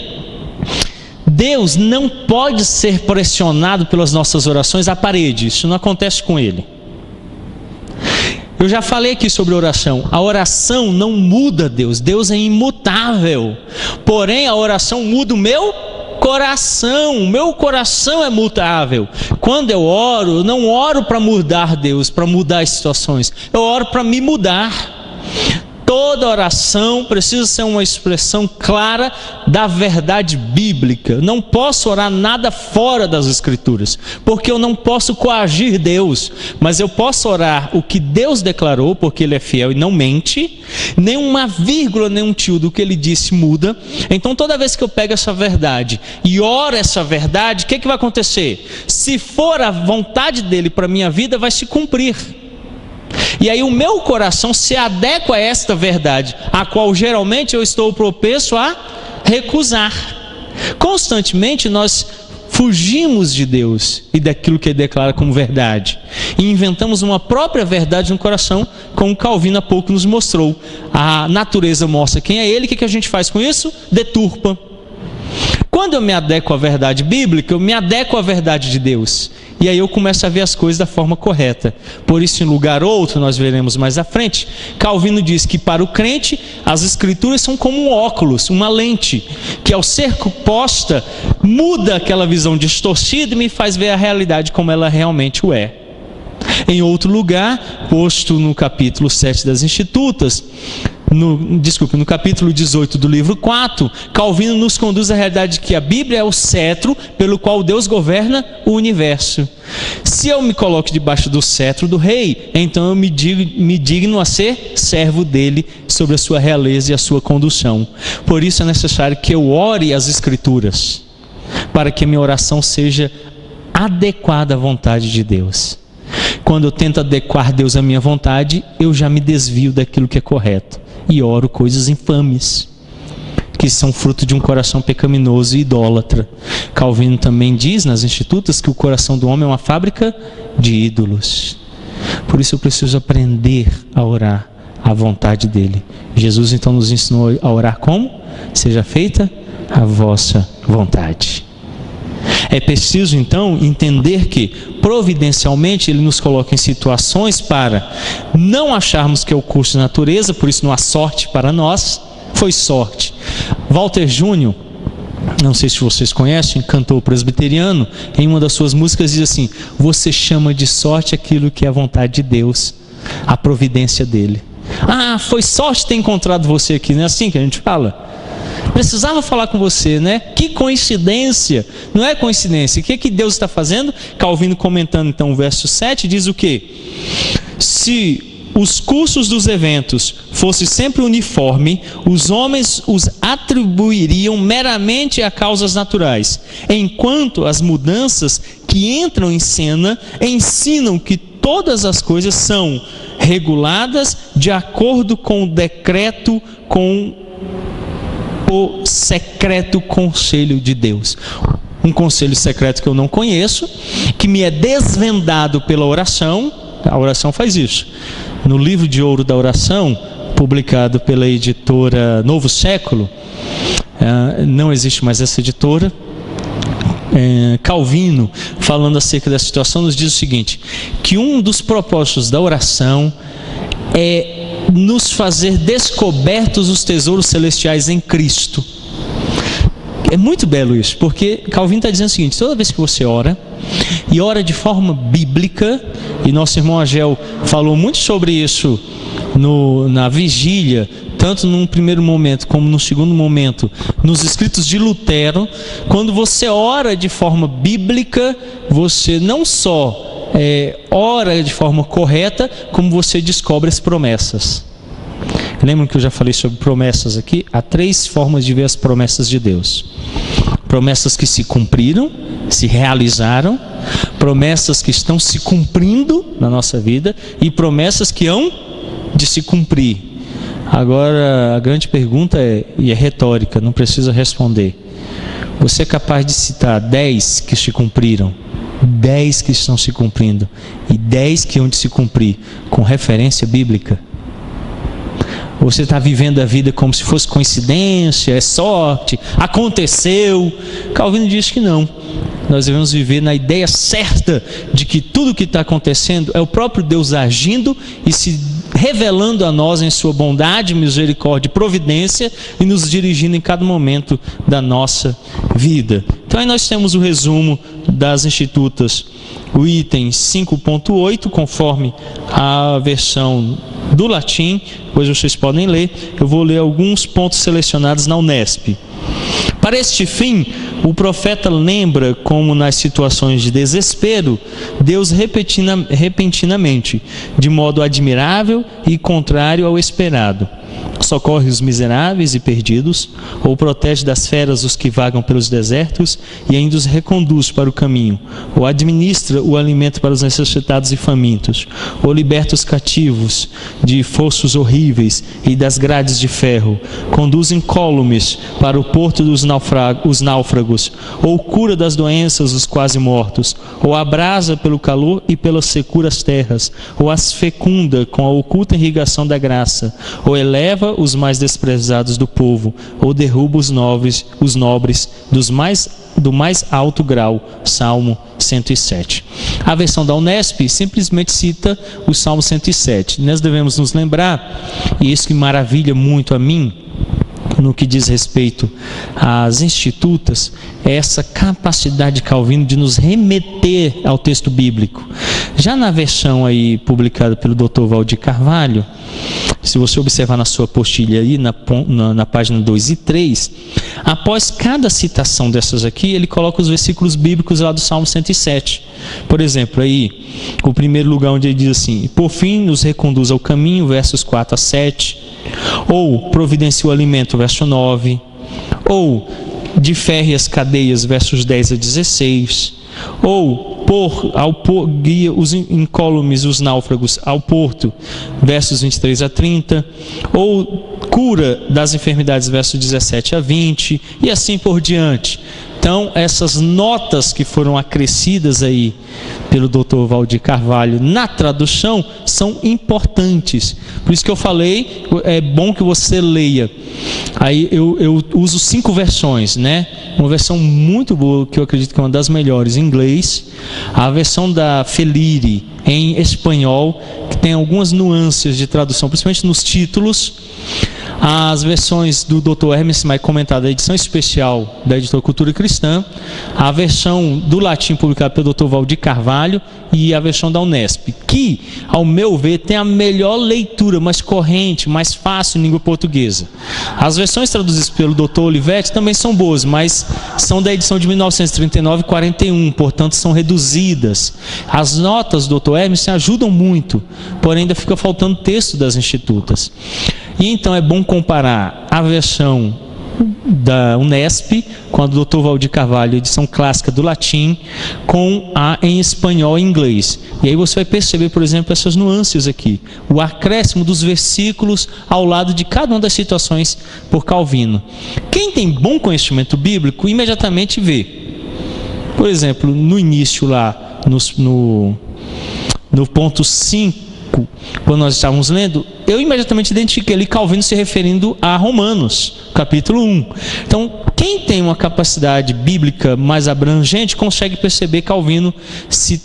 Deus não pode ser pressionado pelas nossas orações à parede. Isso não acontece com Ele. Eu já falei aqui sobre oração. A oração não muda Deus. Deus é imutável. Porém, a oração muda o meu coração. O meu coração é mutável. Quando eu oro, eu não oro para mudar Deus, para mudar as situações. Eu oro para me mudar. Toda oração precisa ser uma expressão clara da verdade bíblica. Não posso orar nada fora das Escrituras, porque eu não posso coagir Deus, mas eu posso orar o que Deus declarou, porque Ele é fiel e não mente. Nenhuma vírgula, nenhum tio do que Ele disse muda. Então toda vez que eu pego essa verdade e oro essa verdade, o que vai acontecer? Se for a vontade dEle para a minha vida, vai se cumprir. E aí o meu coração se adequa a esta verdade, a qual geralmente eu estou propenso a recusar. Constantemente nós fugimos de Deus e daquilo que Ele declara como verdade, e inventamos uma própria verdade no coração, como Calvino há pouco nos mostrou. A natureza mostra quem é Ele. O que a gente faz com isso? Deturpa. Quando eu me adequo à verdade bíblica, eu me adequo à verdade de Deus. E aí eu começo a ver as coisas da forma correta. Por isso, em lugar outro, nós veremos mais à frente, Calvino diz que para o crente, as Escrituras são como um óculos, uma lente, que ao ser posta, muda aquela visão distorcida e me faz ver a realidade como ela realmente o é. Em outro lugar, posto no capítulo 7 das Institutas, no capítulo 18 do livro 4, Calvino nos conduz à realidade de que a Bíblia é o cetro pelo qual Deus governa o universo. Se eu me coloco debaixo do cetro do rei, então eu me digno a ser servo dele sobre a sua realeza e a sua condução. Por isso é necessário que eu ore as Escrituras, para que a minha oração seja adequada à vontade de Deus. Quando eu tento adequar Deus à minha vontade, eu já me desvio daquilo que é correto e oro coisas infames, que são fruto de um coração pecaminoso e idólatra. Calvino também diz nas Institutas que o coração do homem é uma fábrica de ídolos. Por isso eu preciso aprender a orar à vontade dele. Jesus então nos ensinou a orar como? Seja feita a vossa vontade. É preciso então entender que providencialmente Ele nos coloca em situações para não acharmos que é o curso de natureza, por isso não há sorte para nós. Foi sorte. Walter Júnior, não sei se vocês conhecem, cantor presbiteriano, em uma das suas músicas diz assim: você chama de sorte aquilo que é a vontade de Deus, a providência dele. Ah, foi sorte ter encontrado você aqui, não é assim que a gente fala? Precisava falar com você, né? Que coincidência. Não é coincidência. O que Deus está fazendo? Calvino comentando então o verso 7 diz o quê? Se os cursos dos eventos fossem sempre uniforme, os homens os atribuiriam meramente a causas naturais, enquanto as mudanças que entram em cena ensinam que todas as coisas são reguladas de acordo com o decreto, com o secreto conselho de Deus. Um conselho secreto que eu não conheço, que me é desvendado pela oração. A oração faz isso. No livro de ouro da oração, publicado pela editora Novo Século, não existe mais essa editora, Calvino, falando acerca da situação, nos diz o seguinte: que um dos propósitos da oração é nos fazer descobertos os tesouros celestiais em Cristo. É muito belo isso, porque Calvino está dizendo o seguinte: toda vez que você ora, e ora de forma bíblica, e nosso irmão Agel falou muito sobre isso na vigília, tanto num primeiro momento como no segundo momento, nos escritos de Lutero. Quando você ora de forma bíblica, você não só ora de forma correta, como você descobre as promessas. Lembram que eu já falei sobre promessas aqui? Há 3 formas de ver as promessas de Deus: promessas que se cumpriram, se realizaram, promessas que estão se cumprindo na nossa vida e promessas que hão de se cumprir. Agora, a grande pergunta e é retórica, não precisa responder. Você é capaz de citar 10 que se cumpriram, 10 que estão se cumprindo e 10 que hão de se cumprir com referência bíblica? Ou você está vivendo a vida como se fosse coincidência, é sorte, aconteceu? Calvino diz que não. Nós devemos viver na ideia certa de que tudo o que está acontecendo é o próprio Deus agindo e se revelando a nós em sua bondade, misericórdia e providência e nos dirigindo em cada momento da nossa vida. Então aí nós temos o resumo das institutas, o item 5.8, conforme a versão do latim, depois vocês podem ler. Eu vou ler alguns pontos selecionados na Unesp. Para este fim, o profeta lembra como nas situações de desespero, Deus repentinamente, de modo admirável e contrário ao esperado, socorre os miseráveis e perdidos, ou protege das feras os que vagam pelos desertos e ainda os reconduz para o caminho, ou administra o alimento para os necessitados e famintos, ou liberta os cativos de fossos horríveis e das grades de ferro, conduz incólumes para o porto dos náufragos, ou cura das doenças os quase mortos, ou abrasa pelo calor e pela secura as terras, ou as fecunda com a oculta irrigação da graça, ou eleva os mais desprezados do povo, ou derruba os nobres do mais alto grau. Salmo 107. A versão da Unesp simplesmente cita o Salmo 107. Nós devemos nos lembrar, e isso que maravilha muito a mim, no que diz respeito às institutas, é essa capacidade de Calvino de nos remeter ao texto bíblico. Já na versão aí publicada pelo Dr. Valdir Carvalho, se você observar na sua apostila aí, na página 2 e 3, após cada citação dessas aqui, ele coloca os versículos bíblicos lá do Salmo 107. Por exemplo, aí, o primeiro lugar onde ele diz assim: por fim nos reconduz ao caminho, versos 4 a 7, ou providencia o alimento, verso 9, ou de férreas cadeias, versos 10 a 16, ou guia os incólumes, os náufragos ao porto, versos 23 a 30, ou cura das enfermidades, versos 17 a 20, e assim por diante. Então, essas notas que foram acrescidas aí pelo Dr. Valdir Carvalho na tradução são importantes. Por isso que eu falei, é bom que você leia. Aí eu uso 5 versões, né? Uma versão muito boa, que eu acredito que é uma das melhores, em inglês. A versão da Felire, em espanhol, que tem algumas nuances de tradução, principalmente nos títulos. As versões do Dr. Hermes Maia comentada, a edição especial da editora Cultura Cristã, a versão do latim publicada pelo Dr. Valdir Carvalho e a versão da Unesp, que, ao meu ver, tem a melhor leitura, mais corrente, mais fácil em língua portuguesa. As versões traduzidas pelo Dr. Olivetti também são boas, mas são da edição de 1939 e 41, portanto são reduzidas. As notas do Dr. Hermes ajudam muito, porém ainda fica faltando texto das institutas. E então é bom comparar a versão da Unesp com a do Dr. Valdir Carvalho, edição clássica do latim, com a em espanhol e inglês. E aí você vai perceber, por exemplo, essas nuances aqui. O acréscimo dos versículos ao lado de cada uma das situações por Calvino. Quem tem bom conhecimento bíblico imediatamente vê. Por exemplo, no início lá, no ponto 5, quando nós estávamos lendo, eu imediatamente identifiquei ali Calvino se referindo a Romanos, capítulo 1. Então, quem tem uma capacidade bíblica mais abrangente consegue perceber Calvino se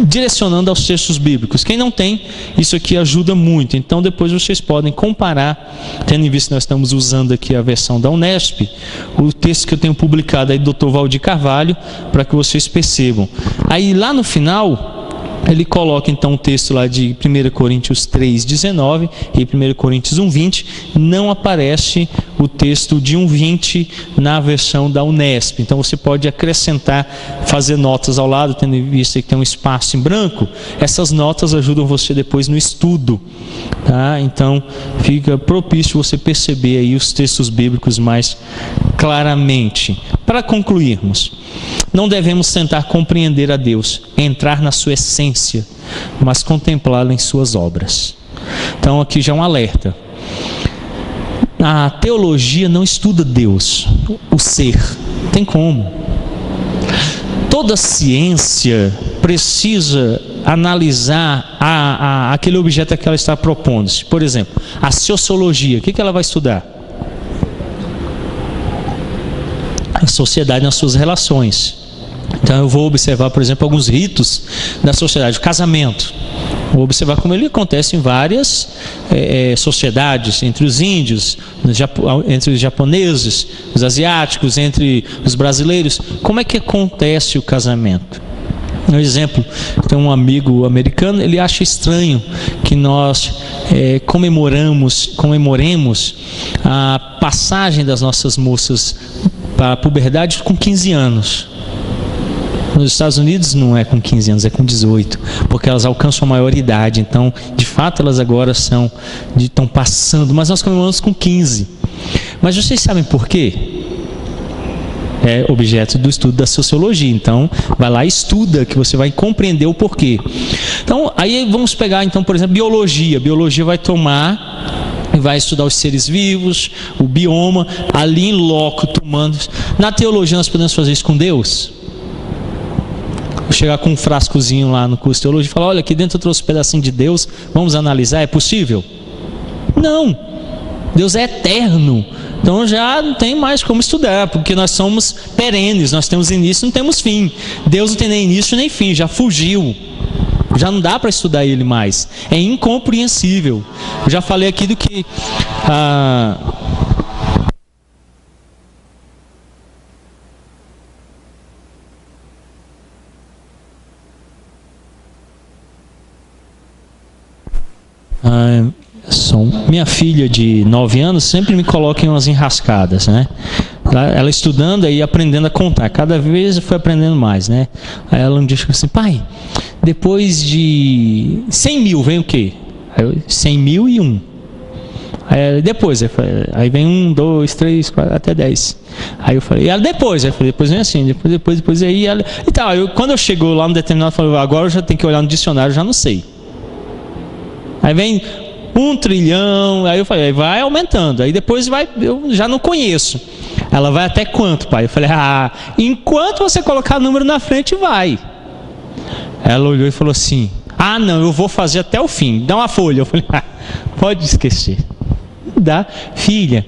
direcionando aos textos bíblicos. Quem não tem, isso aqui ajuda muito. Então, depois vocês podem comparar, tendo em vista que nós estamos usando aqui a versão da Unesp, o texto que eu tenho publicado aí do Dr. Valdir Carvalho, para que vocês percebam. Aí, lá no final, ele coloca então o texto lá de 1 Coríntios 3,19 e 1 Coríntios 1,20. Não aparece o texto de 1,20 na versão da Unesp. Então você pode acrescentar, fazer notas ao lado, tendo em vista que tem um espaço em branco. Essas notas ajudam você depois no estudo, tá? Então fica propício você perceber aí os textos bíblicos mais claramente. Para concluirmos, não devemos tentar compreender a Deus, entrar na sua essência, mas contemplá-lo em suas obras. Então aqui já é um alerta. A teologia não estuda Deus, o ser. Não tem como. Toda ciência precisa analisar aquele objeto que ela está propondo-se. Por exemplo, a sociologia, o que ela vai estudar? A sociedade nas suas relações. Então eu vou observar, por exemplo, alguns ritos da sociedade. O casamento, vou observar como ele acontece em várias sociedades, entre os índios, entre os japoneses, os asiáticos, entre os brasileiros. Como é que acontece o casamento? Um exemplo, tem um amigo americano, ele acha estranho que nós comemoremos a passagem das nossas moças para a puberdade com 15 anos. Nos Estados Unidos não é com 15 anos, é com 18, porque elas alcançam a maioridade. Então, de fato, elas agora estão passando, mas nós comemoramos com 15. Mas vocês sabem por quê? É objeto do estudo da sociologia. Então, vai lá e estuda, que você vai compreender o porquê. Então, aí vamos pegar, então, por exemplo, biologia. Biologia vai vai estudar os seres vivos, o bioma, ali em loco, tomando. Na teologia nós podemos fazer isso com Deus? Chegar com um frascozinho lá no curso de teologia e falar, olha, aqui dentro eu trouxe um pedacinho de Deus, vamos analisar, é possível? Não, Deus é eterno, então já não tem mais como estudar, porque nós somos perenes, nós temos início e não temos fim. Deus não tem nem início nem fim, já fugiu, já não dá para estudar ele mais, é incompreensível. Eu já falei aqui do que minha filha de 9 anos sempre me coloca em umas enrascadas, né? Ela estudando e aprendendo a contar, cada vez foi aprendendo mais, né? Aí ela um dia chegou assim, pai, depois de 100 mil vem o quê? Aí 100 mil e 1. Aí vem 1, 2, 3, 4, até 10. Aí eu falei, e ela depois? Aí eu falei, depois vem assim, depois aí ela... E tal, quando eu chego lá no determinado, eu falei, agora eu já tenho que olhar no dicionário, eu já não sei. Aí vem 1 trilhão, aí eu falei, aí vai aumentando, aí depois eu já não conheço. Ela vai até quanto, pai? Eu falei, enquanto você colocar o número na frente, vai. Ela olhou e falou assim, não, eu vou fazer até o fim, dá uma folha. Eu falei, pode esquecer. Dá, filha,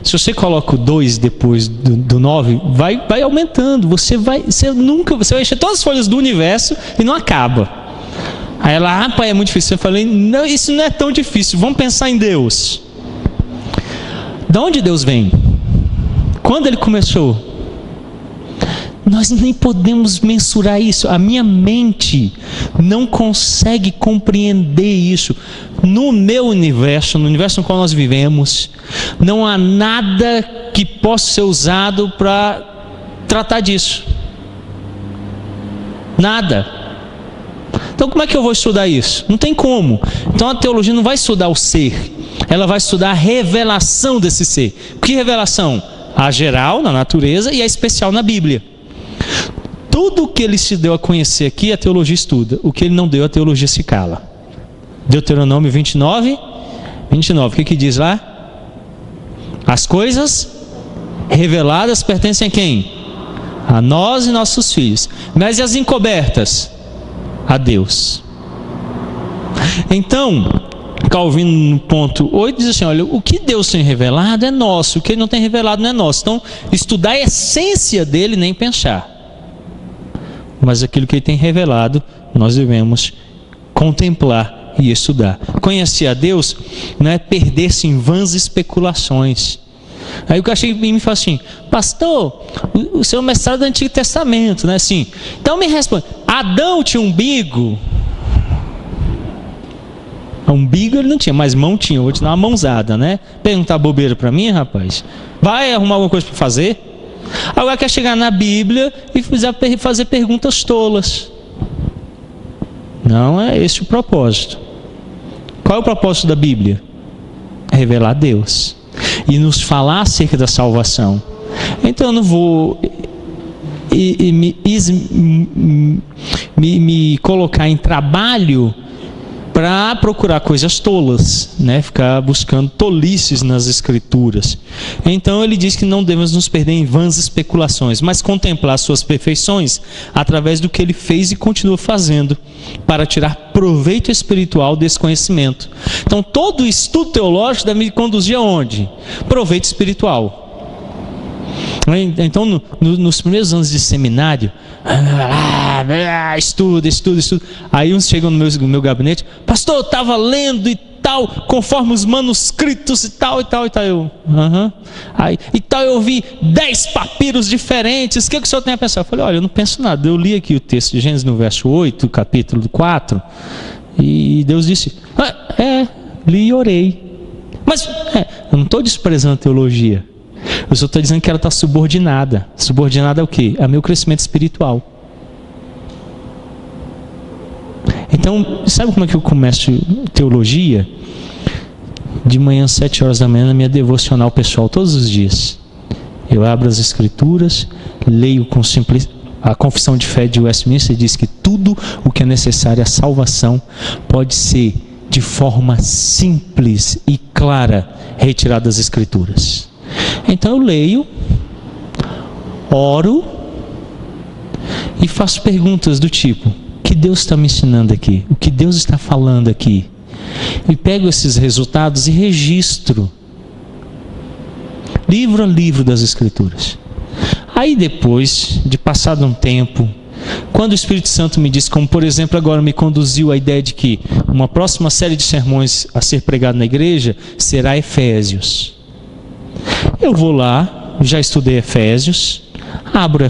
se você coloca o 2 depois do 9, vai aumentando, você vai encher todas as folhas do universo e não acaba. Aí ela, pai, é muito difícil. Eu falei, não, isso não é tão difícil, vamos pensar em Deus. De onde Deus vem? Quando ele começou? Nós nem podemos mensurar isso. A minha mente não consegue compreender isso. No meu universo, no universo no qual nós vivemos, não há nada que possa ser usado para tratar disso. Nada. Então como é que eu vou estudar isso? Não tem como. Então a teologia não vai estudar o ser, ela vai estudar a revelação desse ser. Que revelação? A geral, na natureza, e a especial na Bíblia. Tudo o que ele se deu a conhecer aqui, a teologia estuda. O que ele não deu, a teologia se cala. Deuteronômio 29, o que diz lá? As coisas reveladas pertencem a quem? A nós e nossos filhos. Mas e as encobertas? A Deus. Então, Calvino no ponto 8 diz assim, olha, o que Deus tem revelado é nosso, o que ele não tem revelado não é nosso. Então, estudar a essência dele, nem pensar. Mas aquilo que ele tem revelado, nós devemos contemplar e estudar. Conhecer a Deus não é perder-se em vãs especulações. Aí o que eu achei me fala assim, pastor, o seu mestrado do Antigo Testamento, né? Assim, então me responde, Adão tinha umbigo? Umbigo ele não tinha, mas mão tinha. Eu vou te dar uma mãozada, né? Perguntar bobeira para mim, rapaz. Vai arrumar alguma coisa para fazer? Agora quer chegar na Bíblia e fazer perguntas tolas. Não é esse o propósito. Qual é o propósito da Bíblia? É revelar Deus e nos falar acerca da salvação. Então eu não vou me colocar em trabalho para procurar coisas tolas, né? Ficar buscando tolices nas Escrituras. Então ele diz que não devemos nos perder em vãs especulações, mas contemplar suas perfeições através do que ele fez e continua fazendo, para tirar proveito espiritual desse conhecimento. Então todo estudo teológico deve me conduzir aonde? Proveito espiritual. Então nos primeiros anos de seminário, estudo. Aí uns chegam no meu gabinete: pastor, eu estava lendo e tal, conforme os manuscritos e tal. Eu, Aí, e tal, eu vi 10 papiros diferentes. O que o senhor tem a pensar? Eu falei: olha, eu não penso nada. Eu li aqui o texto de Gênesis no verso 8, capítulo 4, e Deus disse: li e orei. Mas eu não estou desprezando a teologia. Eu só estou dizendo que ela está subordinada. Subordinada ao quê? Ao meu crescimento espiritual. Então, sabe como é que eu começo teologia? De manhã, 7 horas da manhã, na minha devocional pessoal, todos os dias. Eu abro as Escrituras, leio com simplicidade. A Confissão de Fé de Westminster diz que tudo o que é necessário à salvação pode ser, de forma simples e clara, retirado das Escrituras. Então eu leio, oro e faço perguntas do tipo: o que Deus está me ensinando aqui? O que Deus está falando aqui? E pego esses resultados e registro, livro a livro das Escrituras. Aí depois, de passado um tempo, quando o Espírito Santo me diz, como por exemplo agora me conduziu a ideia de que uma próxima série de sermões a ser pregado na igreja será Efésios. Eu vou lá, já estudei Efésios, abro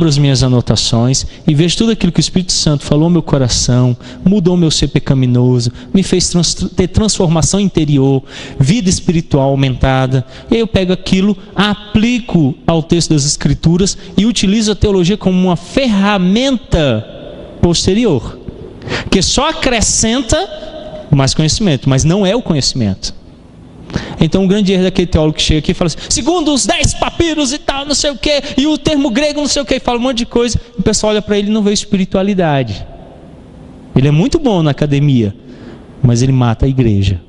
as minhas anotações e vejo tudo aquilo que o Espírito Santo falou no meu coração, mudou meu ser pecaminoso, me fez ter transformação interior, vida espiritual aumentada. E aí eu pego aquilo, aplico ao texto das Escrituras e utilizo a teologia como uma ferramenta posterior, que só acrescenta mais conhecimento, mas não é o conhecimento. Então o grande erro daquele teólogo que chega aqui e fala assim: segundo os 10 papiros e tal, não sei o que, e o termo grego não sei o que, e fala um monte de coisa, e o pessoal olha para ele e não vê espiritualidade. Ele é muito bom na academia, mas ele mata a igreja.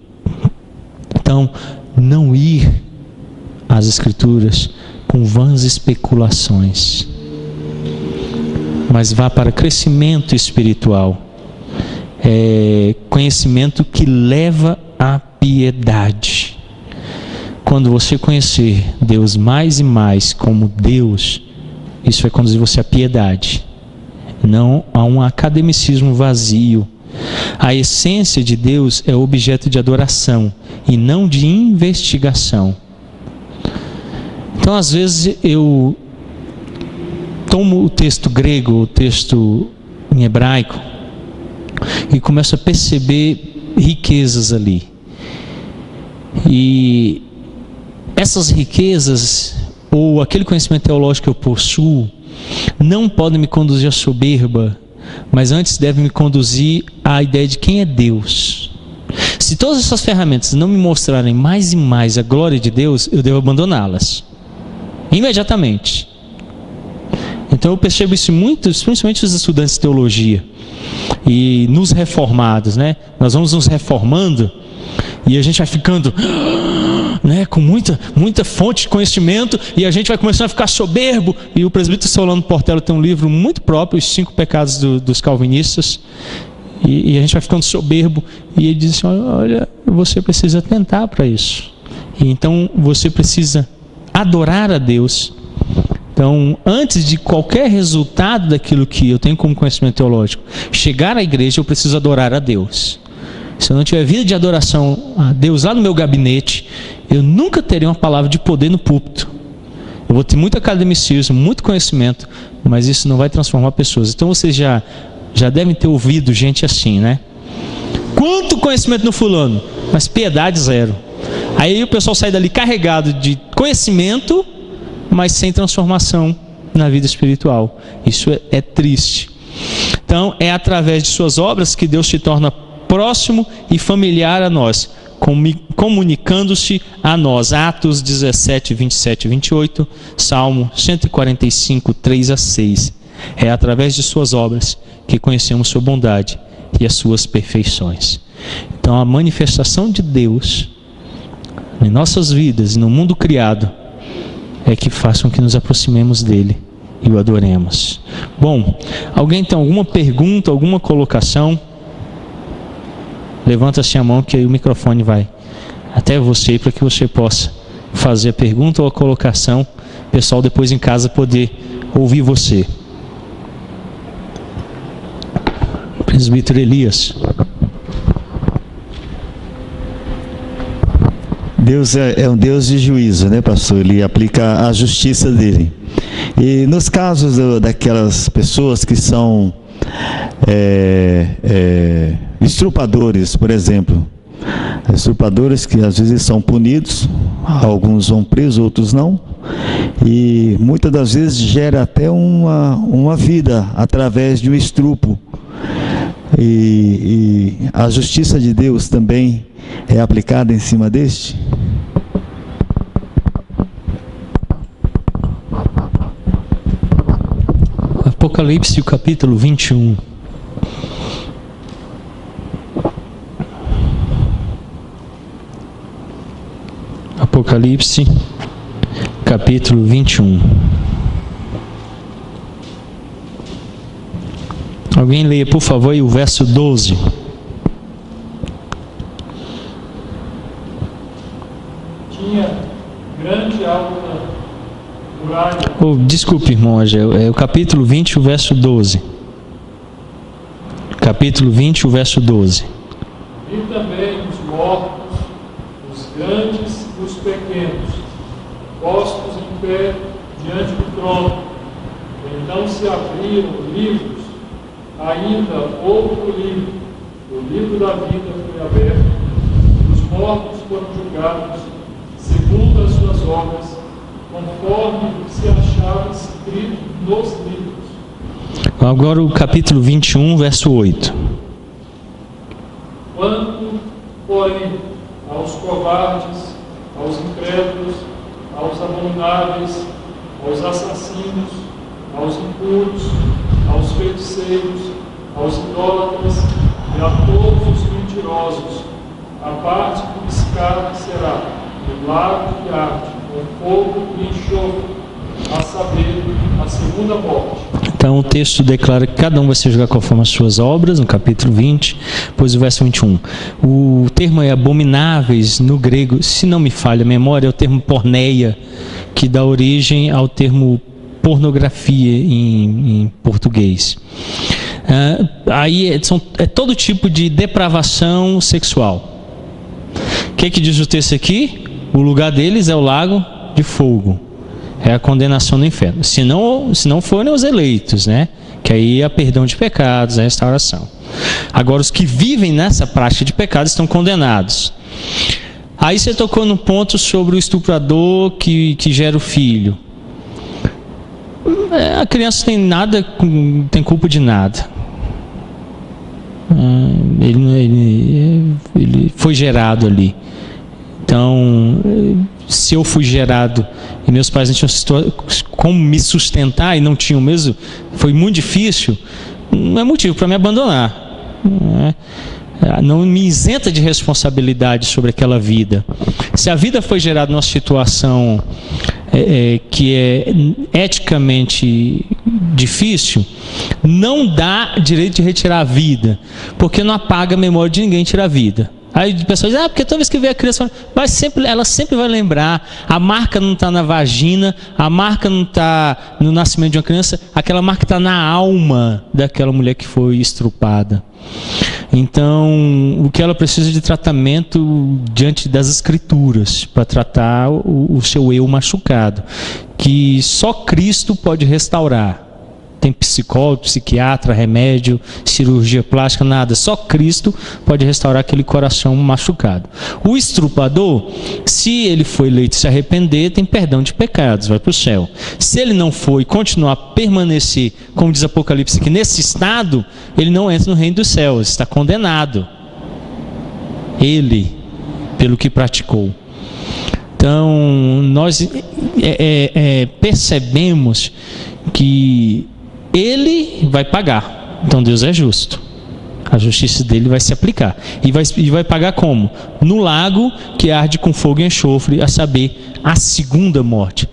Então, não ir às Escrituras com vãs especulações, mas vá para crescimento espiritual, conhecimento que leva à piedade. Quando você conhecer Deus mais e mais como Deus, isso vai conduzir você à piedade, não a um academicismo vazio. A essência de Deus é objeto de adoração e não de investigação. Então, às vezes, eu tomo o texto grego, o texto em hebraico, e começo a perceber riquezas ali. E essas riquezas, ou aquele conhecimento teológico que eu possuo, não podem me conduzir à soberba, mas antes devem me conduzir à ideia de quem é Deus. Se todas essas ferramentas não me mostrarem mais e mais a glória de Deus, eu devo abandoná-las imediatamente. Então eu percebo isso muito, principalmente os estudantes de teologia e nos reformados, né? Nós vamos nos reformando e a gente vai ficando, né, com muita fonte de conhecimento, e a gente vai começando a ficar soberbo. E o presbítero Solano Portela tem um livro muito próprio, Os 5 Pecados dos Calvinistas, e a gente vai ficando soberbo, e ele diz assim: olha, você precisa atentar para isso, e então você precisa adorar a Deus. Então, antes de qualquer resultado daquilo que eu tenho como conhecimento teológico chegar à igreja, eu preciso adorar a Deus. Se eu não tiver vida de adoração a Deus lá no meu gabinete, eu nunca terei uma palavra de poder no púlpito. Eu vou ter muito academicismo, muito conhecimento, mas isso não vai transformar pessoas. Então vocês já devem ter ouvido gente assim, né? quanto conhecimento no fulano, mas piedade zero. Aí o pessoal sai dali carregado de conhecimento, mas sem transformação na vida espiritual. Isso é triste. Então, é através de suas obras que Deus se torna próximo e familiar a nós, comunicando-se a nós. Atos 17, 27 e 28, Salmo 145, 3 a 6. É através de suas obras que conhecemos sua bondade e as suas perfeições. Então, a manifestação de Deus em nossas vidas e no mundo criado é que faz com que nos aproximemos dele e o adoremos. Bom, alguém tem alguma pergunta, alguma colocação? Levanta-se a mão que aí o microfone vai até você para que você possa fazer a pergunta ou a colocação. O pessoal depois em casa poder ouvir você. Presbítero Elias. Deus é um Deus de juízo, né, pastor? Ele aplica a justiça dele. E nos casos daquelas pessoas que são estrupadores, por exemplo, estrupadores que às vezes são punidos, alguns vão presos, outros não, e muitas das vezes gera até uma vida através de um estrupo. E a justiça de Deus também é aplicada em cima deste? Apocalipse, o capítulo 21. Apocalipse, capítulo 21. Alguém leia, por favor, aí o verso 12. Tinha grande alta muralha. Oh, desculpe, irmão, é o capítulo 20, o verso 12. Capítulo 20, o verso 12. E também os mortos, os grandes e os pequenos, postos em pé diante do trono. Então se abriram livros, ainda outro livro, o livro da vida foi aberto, e os mortos foram julgados segundo as suas obras, conforme o que se achava escrito nos livros. Agora o capítulo 21, verso 8. Quanto, porém, aos covardes, aos incrédulos, aos abomináveis, aos assassinos, aos impuros, aos feiticeiros, aos idólatras e a todos os mentirosos, a parte que lhes cabe será o lago que arde, com fogo e enxofre, a saber, a segunda morte. Então o texto declara que cada um vai ser julgado conforme as suas obras, no capítulo 20, depois o verso 21. O termo é abomináveis no grego, se não me falha a memória, é o termo porneia, que dá origem ao termo pornografia em português. Aí é todo tipo de depravação sexual. O que diz o texto aqui? O lugar deles é o lago de fogo. É a condenação no inferno. Se não forem os eleitos, né? Que aí é perdão de pecados, é restauração. Agora, os que vivem nessa prática de pecados estão condenados. Aí você tocou no ponto sobre o estuprador que gera o filho. A criança tem culpa de nada. Ele foi gerado ali. Então, se eu fui gerado e meus pais não tinham como me sustentar e não tinham mesmo, foi muito difícil, não é motivo para me abandonar. Não me isenta de responsabilidade sobre aquela vida. Se a vida foi gerada numa situação que é eticamente difícil, não dá direito de retirar a vida, porque não apaga a memória de ninguém tirar a vida. Aí o pessoal diz, porque toda vez que vê a criança, ela sempre vai lembrar, a marca não está na vagina, a marca não está no nascimento de uma criança, aquela marca está na alma daquela mulher que foi estrupada. Então, o que ela precisa de tratamento diante das escrituras, para tratar o seu eu machucado, que só Cristo pode restaurar. tem psicólogo, psiquiatra, remédio, cirurgia plástica, nada. Só Cristo pode restaurar aquele coração machucado. O estrupador, se ele foi eleito se arrepender, tem perdão de pecados, vai para o céu. Se ele não foi e continuar a permanecer, como diz Apocalipse, que nesse estado, ele não entra no reino dos céus, está condenado. Ele, pelo que praticou. Então, nós percebemos que ele vai pagar. Então, Deus é justo. A justiça dele vai se aplicar. E vai pagar como? No lago que arde com fogo e enxofre, a saber, a segunda morte.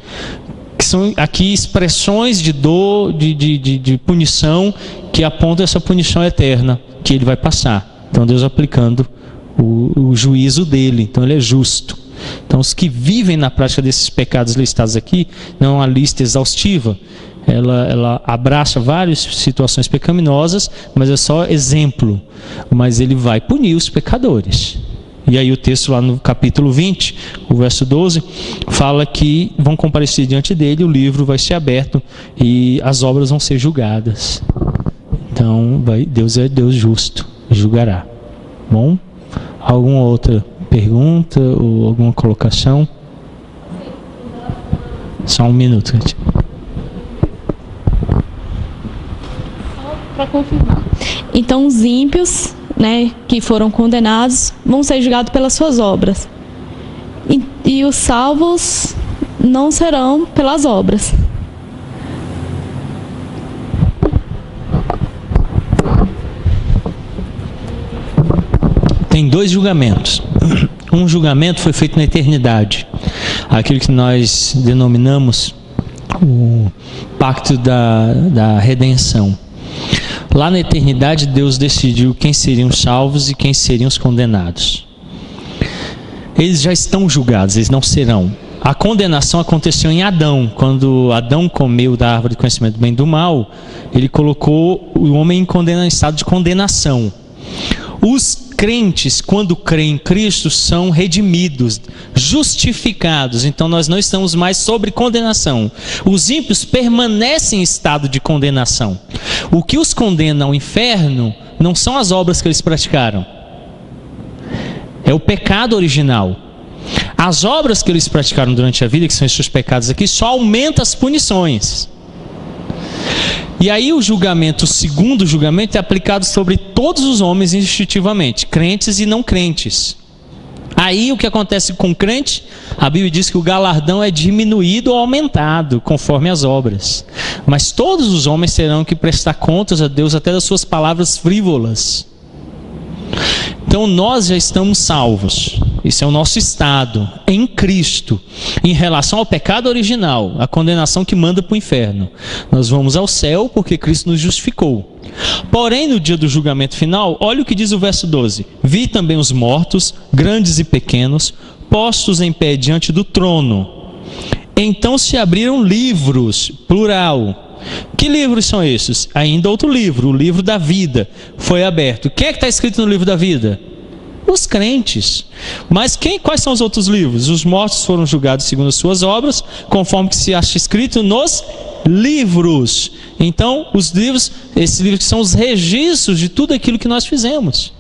Que são aqui expressões de dor, de punição, que apontam essa punição eterna que ele vai passar. Então, Deus aplicando o juízo dele. Então, ele é justo. Então, os que vivem na prática desses pecados listados aqui, não é uma lista exaustiva, ela abraça várias situações pecaminosas, mas é só exemplo. Mas ele vai punir os pecadores. E aí o texto lá no capítulo 20, o verso 12, fala que vão comparecer diante dele, o livro vai ser aberto e as obras vão ser julgadas. Então, Deus é Deus justo, julgará. Bom? Alguma outra pergunta ou alguma colocação? Só um minuto, gente. Só para confirmar. Então, os ímpios, né, que foram condenados, vão ser julgados pelas suas obras. E os salvos não serão pelas obras. Tem dois julgamentos. Um julgamento foi feito na eternidade, aquilo que nós denominamos o pacto da redenção. Lá na eternidade, Deus decidiu quem seriam salvos e quem seriam os condenados. Eles já estão julgados, eles não serão. A condenação aconteceu em Adão. Quando Adão comeu da árvore do conhecimento do bem e do mal, ele colocou o homem em estado de condenação. Os crentes, quando creem em Cristo, são redimidos, justificados. Então nós não estamos mais sob condenação. Os ímpios permanecem em estado de condenação. O que os condena ao inferno não são as obras que eles praticaram. É o pecado original. As obras que eles praticaram durante a vida, que são esses pecados aqui, só aumentam as punições. E aí o julgamento, o segundo julgamento, é aplicado sobre todos os homens instintivamente, crentes e não crentes. Aí o que acontece com o crente? A Bíblia diz que o galardão é diminuído ou aumentado, conforme as obras. Mas todos os homens terão que prestar contas a Deus até das suas palavras frívolas. Então nós já estamos salvos. Isso é o nosso estado em Cristo. Em relação ao pecado original, a condenação que manda para o inferno, nós vamos ao céu porque Cristo nos justificou. Porém, no dia do julgamento final, olha o que diz o verso 12: vi também os mortos, grandes e pequenos, postos em pé diante do trono. Então se abriram livros, plural. Que livros são esses? Ainda outro livro, o livro da vida, foi aberto. Quem é que está escrito no livro da vida? Os crentes. Mas quais são os outros livros? Os mortos foram julgados segundo as suas obras, conforme que se acha escrito nos livros. Então, os livros, esses livros são os registros de tudo aquilo que nós fizemos.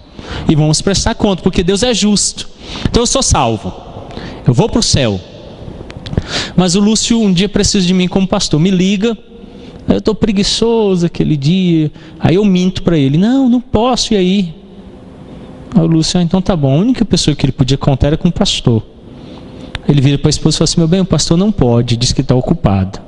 E vamos prestar conta, porque Deus é justo. Então eu sou salvo, eu vou para o céu. Mas o Lúcio um dia precisa de mim como pastor, me liga. Eu estou preguiçoso aquele dia. Aí eu minto para ele: não posso, e aí? Aí o Lúcio: então tá bom. A única pessoa que ele podia contar era com o pastor. Ele vira para a esposa e fala assim: meu bem, o pastor não pode, diz que está ocupado.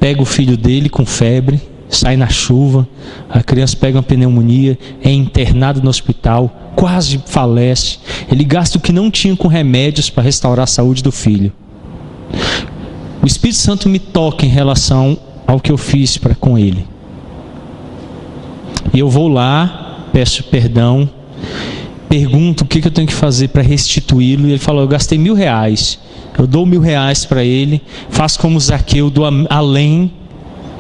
Pega o filho dele com febre, sai na chuva, a criança pega uma pneumonia, é internado no hospital, quase falece. Ele gasta o que não tinha com remédios para restaurar a saúde do filho. O Espírito Santo me toca em relação ao que eu fiz com ele. E eu vou lá, peço perdão, pergunto o que eu tenho que fazer para restituí-lo. E ele falou: eu gastei R$1.000. Eu dou R$1.000 para ele, faço como Zaqueu, dou além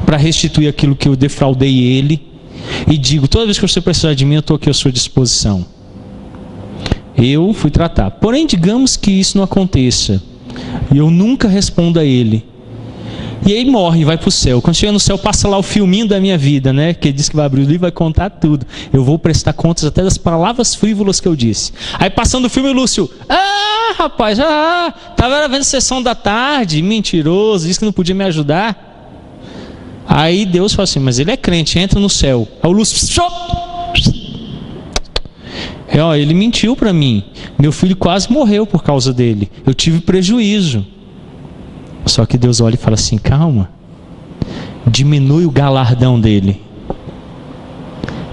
para restituir aquilo que eu defraudei ele. E digo: toda vez que você precisar de mim, eu estou aqui à sua disposição. Eu fui tratar. Porém, digamos que isso não aconteça, e eu nunca respondo a ele. E aí morre, vai para o céu. Quando chega no céu, passa lá o filminho da minha vida, né? Que ele diz que vai abrir o livro e vai contar tudo. Eu vou prestar contas até das palavras frívolas que eu disse. Aí passando o filme, o Lúcio, rapaz, tava vendo sessão da tarde, mentiroso, disse que não podia me ajudar. Aí Deus fala assim, mas ele é crente, entra no céu. Aí o Lúcio, ele mentiu para mim. Meu filho quase morreu por causa dele. Eu tive prejuízo. Só que Deus olha e fala assim, calma, diminui o galardão dele.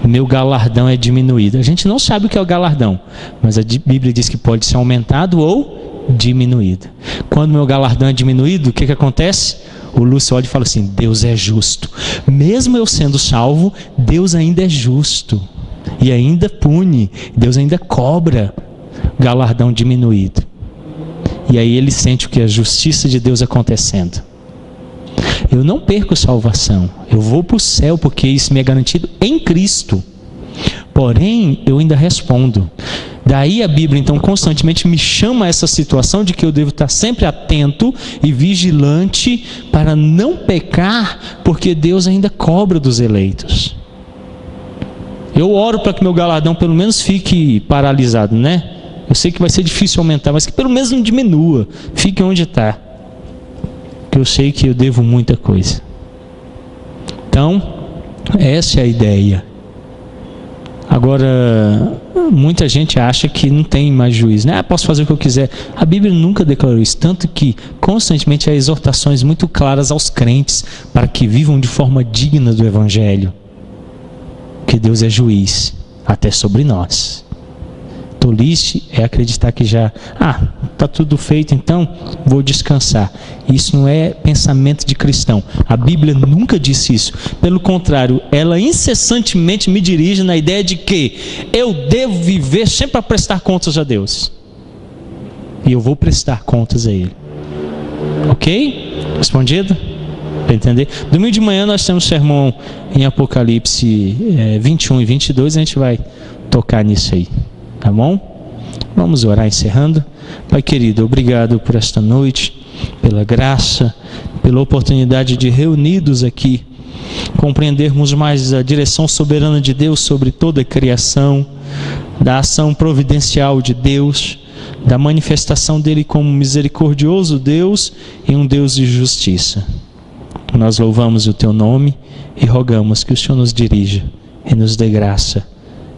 Meu galardão é diminuído. A gente não sabe o que é o galardão, mas a Bíblia diz que pode ser aumentado ou diminuído. Quando meu galardão é diminuído, o que acontece? O Lúcio olha e fala assim, Deus é justo. Mesmo eu sendo salvo, Deus ainda é justo. E ainda pune, Deus ainda cobra galardão diminuído. E aí ele sente o que? A justiça de Deus acontecendo. Eu não perco salvação, eu vou para o céu porque isso me é garantido em Cristo. Porém, eu ainda respondo. Daí a Bíblia então constantemente me chama a essa situação de que eu devo estar sempre atento e vigilante para não pecar, porque Deus ainda cobra dos eleitos. Eu oro para que meu galardão pelo menos fique paralisado, né? Eu sei que vai ser difícil aumentar, mas que pelo menos não diminua. Fique onde está. Porque eu sei que eu devo muita coisa. Então, essa é a ideia. Agora, muita gente acha que não tem mais juízo, né? Posso fazer o que eu quiser. A Bíblia nunca declarou isso. Tanto que, constantemente, há exortações muito claras aos crentes para que vivam de forma digna do Evangelho. Que Deus é juiz, até sobre nós. Tolice é acreditar que já, está tudo feito, então vou descansar. Isso não é pensamento de cristão. A Bíblia nunca disse isso. Pelo contrário, ela incessantemente me dirige na ideia de que eu devo viver sempre para prestar contas a Deus. E eu vou prestar contas a Ele. Ok? Respondido? Para entender? Domingo de manhã nós temos sermão em Apocalipse 21 e 22, a gente vai tocar nisso aí. Tá bom? Vamos orar encerrando. Pai querido, obrigado por esta noite, pela graça, pela oportunidade de reunidos aqui, compreendermos mais a direção soberana de Deus sobre toda a criação, da ação providencial de Deus, da manifestação dele como misericordioso Deus e um Deus de justiça. Nós louvamos o teu nome e rogamos que o Senhor nos dirija e nos dê graça.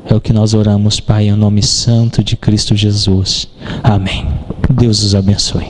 É o que nós oramos, Pai, em nome santo de Cristo Jesus. Amém. Deus os abençoe.